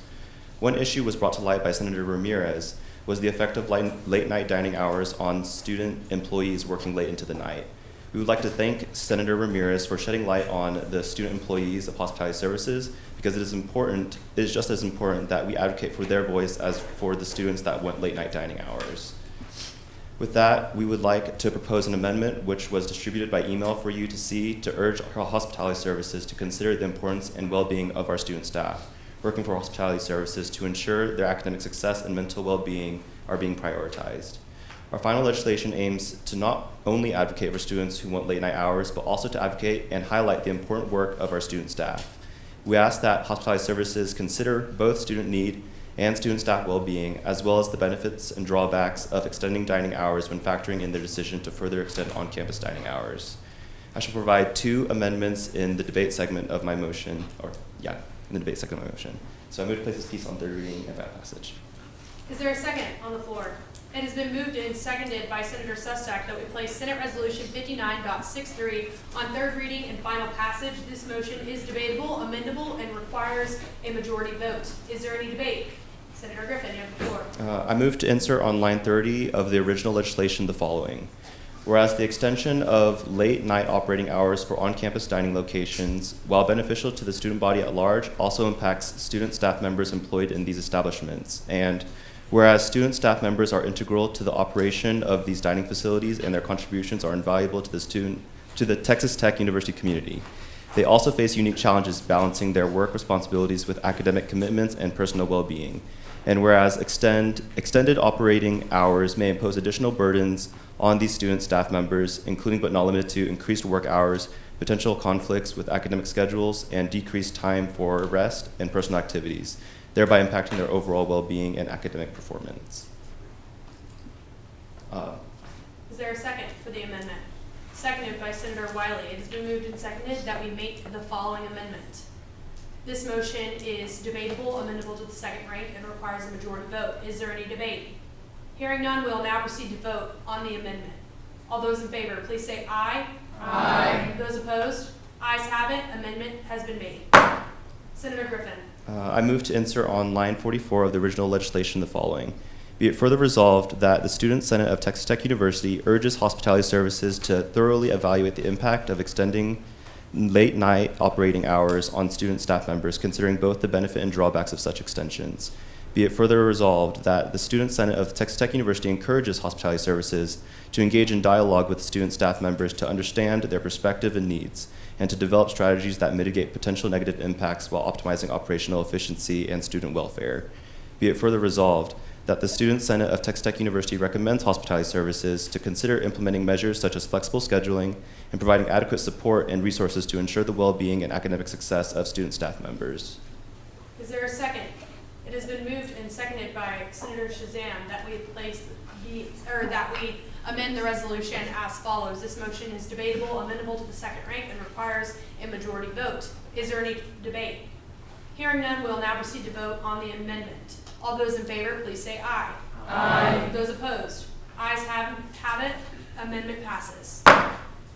One issue was brought to light by Senator Ramirez was the effect of late night dining hours on student employees working late into the night. We would like to thank Senator Ramirez for shedding light on the student employees of Hospitality Services because it is just as important that we advocate for their voice as for the students that want late night dining hours. With that, we would like to propose an amendment which was distributed by email for you to see to urge our Hospitality Services to consider the importance and well-being of our student staff working for Hospitality Services to ensure their academic success and mental well-being are being prioritized. Our final legislation aims to not only advocate for students who want late night hours, but also to advocate and highlight the important work of our student staff. We ask that Hospitality Services consider both student need and student staff well-being, as well as the benefits and drawbacks of extending dining hours when factoring in their decision to further extend on-campus dining hours. I shall provide two amendments in the debate segment of my motion, in the debate segment of my motion. So I move to place this piece on third reading and final passage. Is there a second on the floor? It has been moved and seconded by Senator Sustak that we place Senate Resolution 59.63 on third reading and final passage. This motion is debatable, amendable, and requires a majority vote. Is there any debate? Senator Griffin, you have the floor. I move to insert on line 30 of the original legislation the following. Whereas the extension of late night operating hours for on-campus dining locations, while beneficial to the student body at large, also impacts student staff members employed in these establishments. And whereas student staff members are integral to the operation of these dining facilities and their contributions are invaluable to the Texas Tech University community. They also face unique challenges balancing their work responsibilities with academic commitments and personal well-being. And whereas extended operating hours may impose additional burdens on these student staff members, including but not limited to increased work hours, potential conflicts with academic schedules, and decreased time for rest and personal activities, thereby impacting their overall well-being and academic performance. Is there a second for the amendment? Seconded by Senator Wiley. It has been moved and seconded that we make the following amendment. This motion is debatable, amendable to the second rank, and requires a majority vote. Is there any debate? Hearing none, we'll now proceed to vote on the amendment. All those in favor, please say aye. Aye. Those opposed? Ayes have it. Amendment has been made. Senator Griffin. I move to insert on line 44 of the original legislation the following. Be it further resolved that the Student Senate of Texas Tech University urges Hospitality Services to thoroughly evaluate the impact of extending late night operating hours on student staff members, considering both the benefit and drawbacks of such extensions. Be it further resolved that the Student Senate of Texas Tech University encourages Hospitality Services to engage in dialogue with student staff members to understand their perspective and needs, and to develop strategies that mitigate potential negative impacts while optimizing operational efficiency and student welfare. Be it further resolved that the Student Senate of Texas Tech University recommends Hospitality Services to consider implementing measures such as flexible scheduling and providing adequate support and resources to ensure the well-being and academic success of student staff members. Is there a second? It has been moved and seconded by Senator Shazam that we amend the resolution as follows. This motion is debatable, amendable to the second rank, and requires a majority vote. Is there any debate? Hearing none, we'll now proceed to vote on the amendment. All those in favor, please say aye. Aye. Those opposed? Ayes have it. Amendment passes.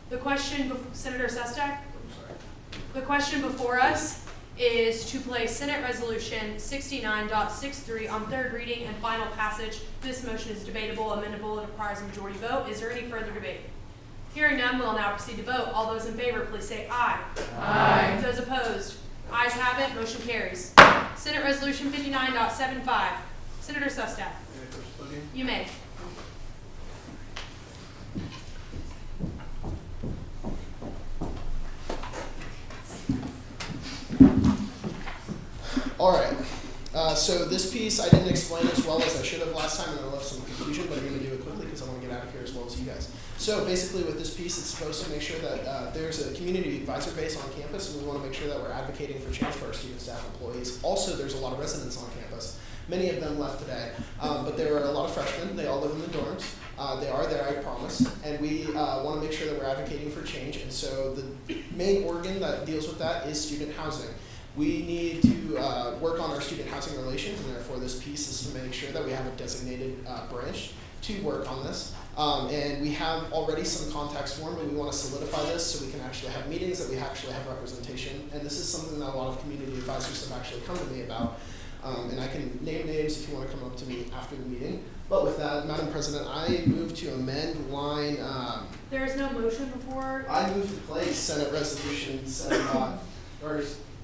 The question, Senator Sestak? The question before us is to place Senate Resolution 69.63 on third reading and final passage. This motion is debatable, amendable, and requires a majority vote. Is there any further debate? Hearing none, we'll now proceed to vote. All those in favor, please say aye. Aye. Those opposed? Ayes have it. Motion carries. Senate Resolution 59.75. Senator Sestak. You may. All right. So this piece I didn't explain as well as I should have last time, and I left some confusion, but I'm going to do it quickly because I want to get out of here as well as you guys. So basically with this piece, it's supposed to make sure that there's a community advisor base on campus, and we want to make sure that we're advocating for change for our student, staff, employees. Also, there's a lot of residents on campus. Many of them left today, but there are a lot of freshmen. They all live in the dorms. They are there, I promise, and we want to make sure that we're advocating for change. And so the main organ that deals with that is student housing. We need to work on our student housing relations, and therefore this piece is to make sure that we have a designated branch to work on this. And we have already some contacts formed, and we want to solidify this so we can actually have meetings, that we actually have representation. And this is something that a lot of community advisors have actually come to me about. And I can name names if you want to come up to me after the meeting. But with that, Madam President, I move to amend line. There is no motion before. I move to place Senate Resolution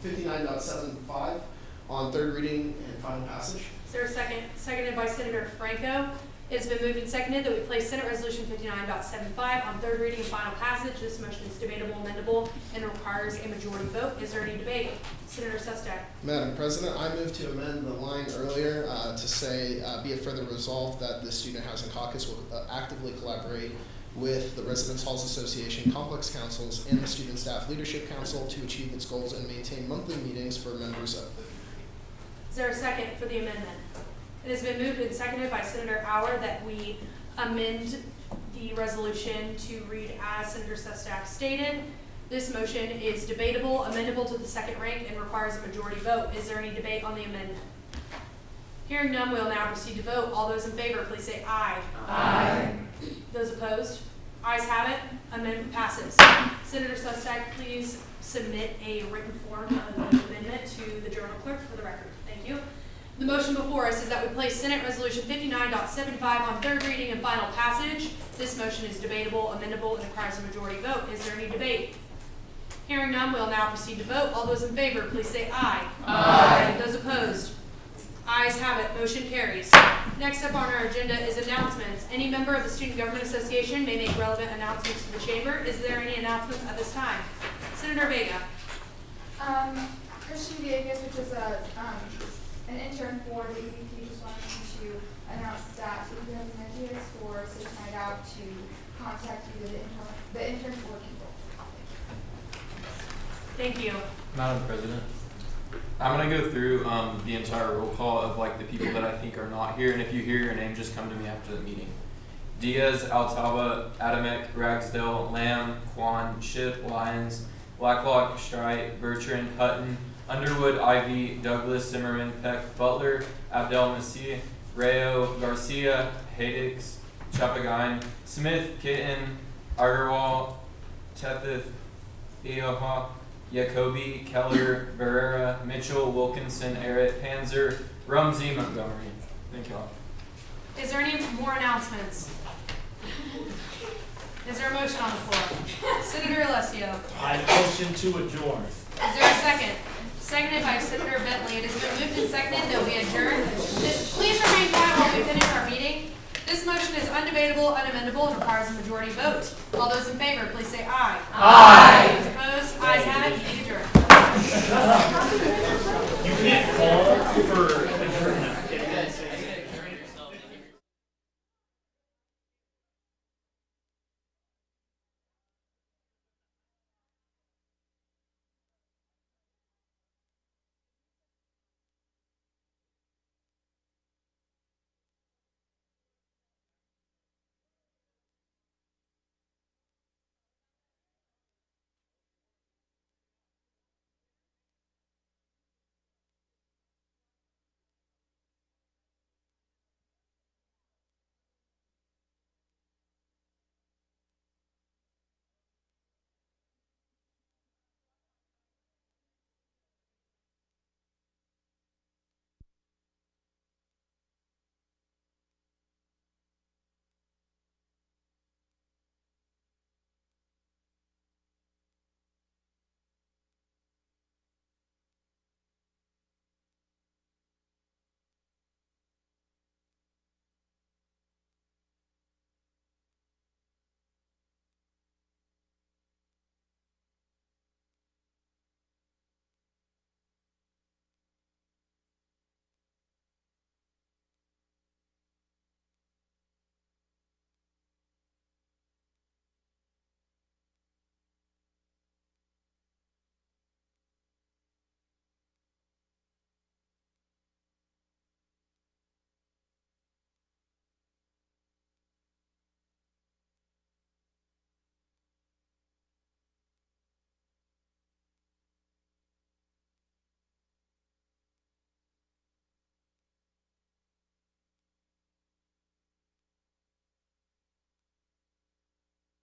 59.75 on third reading and final passage. Is there a second? Seconded by Senator Franco. It's been moved and seconded that we place Senate Resolution 59.75 on third reading and final passage. This motion is debatable, amendable, and requires a majority vote. Is there any debate? Senator Sestak. Madam President, I move to amend the line earlier to say, be it further resolved that the Student Housing Caucus will actively collaborate with the Residence Halls Association, Complex Councils, and the Student Staff Leadership Council to achieve its goals and maintain monthly meetings for members of the community. Is there a second for the amendment? It has been moved and seconded by Senator Auer that we amend the resolution to read as Senator Sestak stated. This motion is debatable, amendable to the second rank, and requires a majority vote. Is there any debate on the amendment? Hearing none, we will now proceed to vote. All those in favor, please say aye. Aye. Those opposed? Ayes have it. Amendment passes. Senator Sestak, please submit a written form of the amendment to the Journal Clerk for the record. Thank you. The motion before us is that we place Senate Resolution 59.75 on third reading and final passage. This motion is debatable, amendable, and requires a majority vote. Is there any debate? Hearing none, we will now proceed to vote. All those in favor, please say aye. Aye. Those opposed? Ayes have it. Motion carries. Next up on our agenda is announcements. Any member of the Student Government Association may make relevant announcements to the Chamber. Is there any announcements at this time? Senator Vega. Christian Villegas, which is an intern for the EVP, just wanted to announce that if you have ideas for Safe Night Out to contact either the intern or Kindle. Thank you. Madam President, I'm going to go through the entire roll call of like the people that I think are not here, and if you hear your name, just come to me after the meeting. Diaz, Altava, Adamek, Ragsdale, Lamb, Kwan, Ship, Lyons, Blacklock, Strite, Bertrand, Hutton, Underwood, Ivy, Douglas, Zimmerman, Peck, Butler, Abdel Masih, Rayo, Garcia, Haydix, Chapagain, Smith, Kitten, Agarwal, Tethith, Ioha, Jacoby, Keller, Barrera, Mitchell, Wilkinson, Errett, Panzer, Rumsey, Montgomery. Thank you all. Is there any more announcements? Is there a motion on the floor? Senator Alessio. I motion to adjourn. Is there a second? Seconded by Senator Bentley. It has been moved and seconded that we adjourn. Please remain quiet while we finish our meeting. This motion is undebatable, unamendable, and requires a majority vote. All those in favor, please say aye. Aye. Those opposed, ayes have it. Meeting adjourned. You can't call for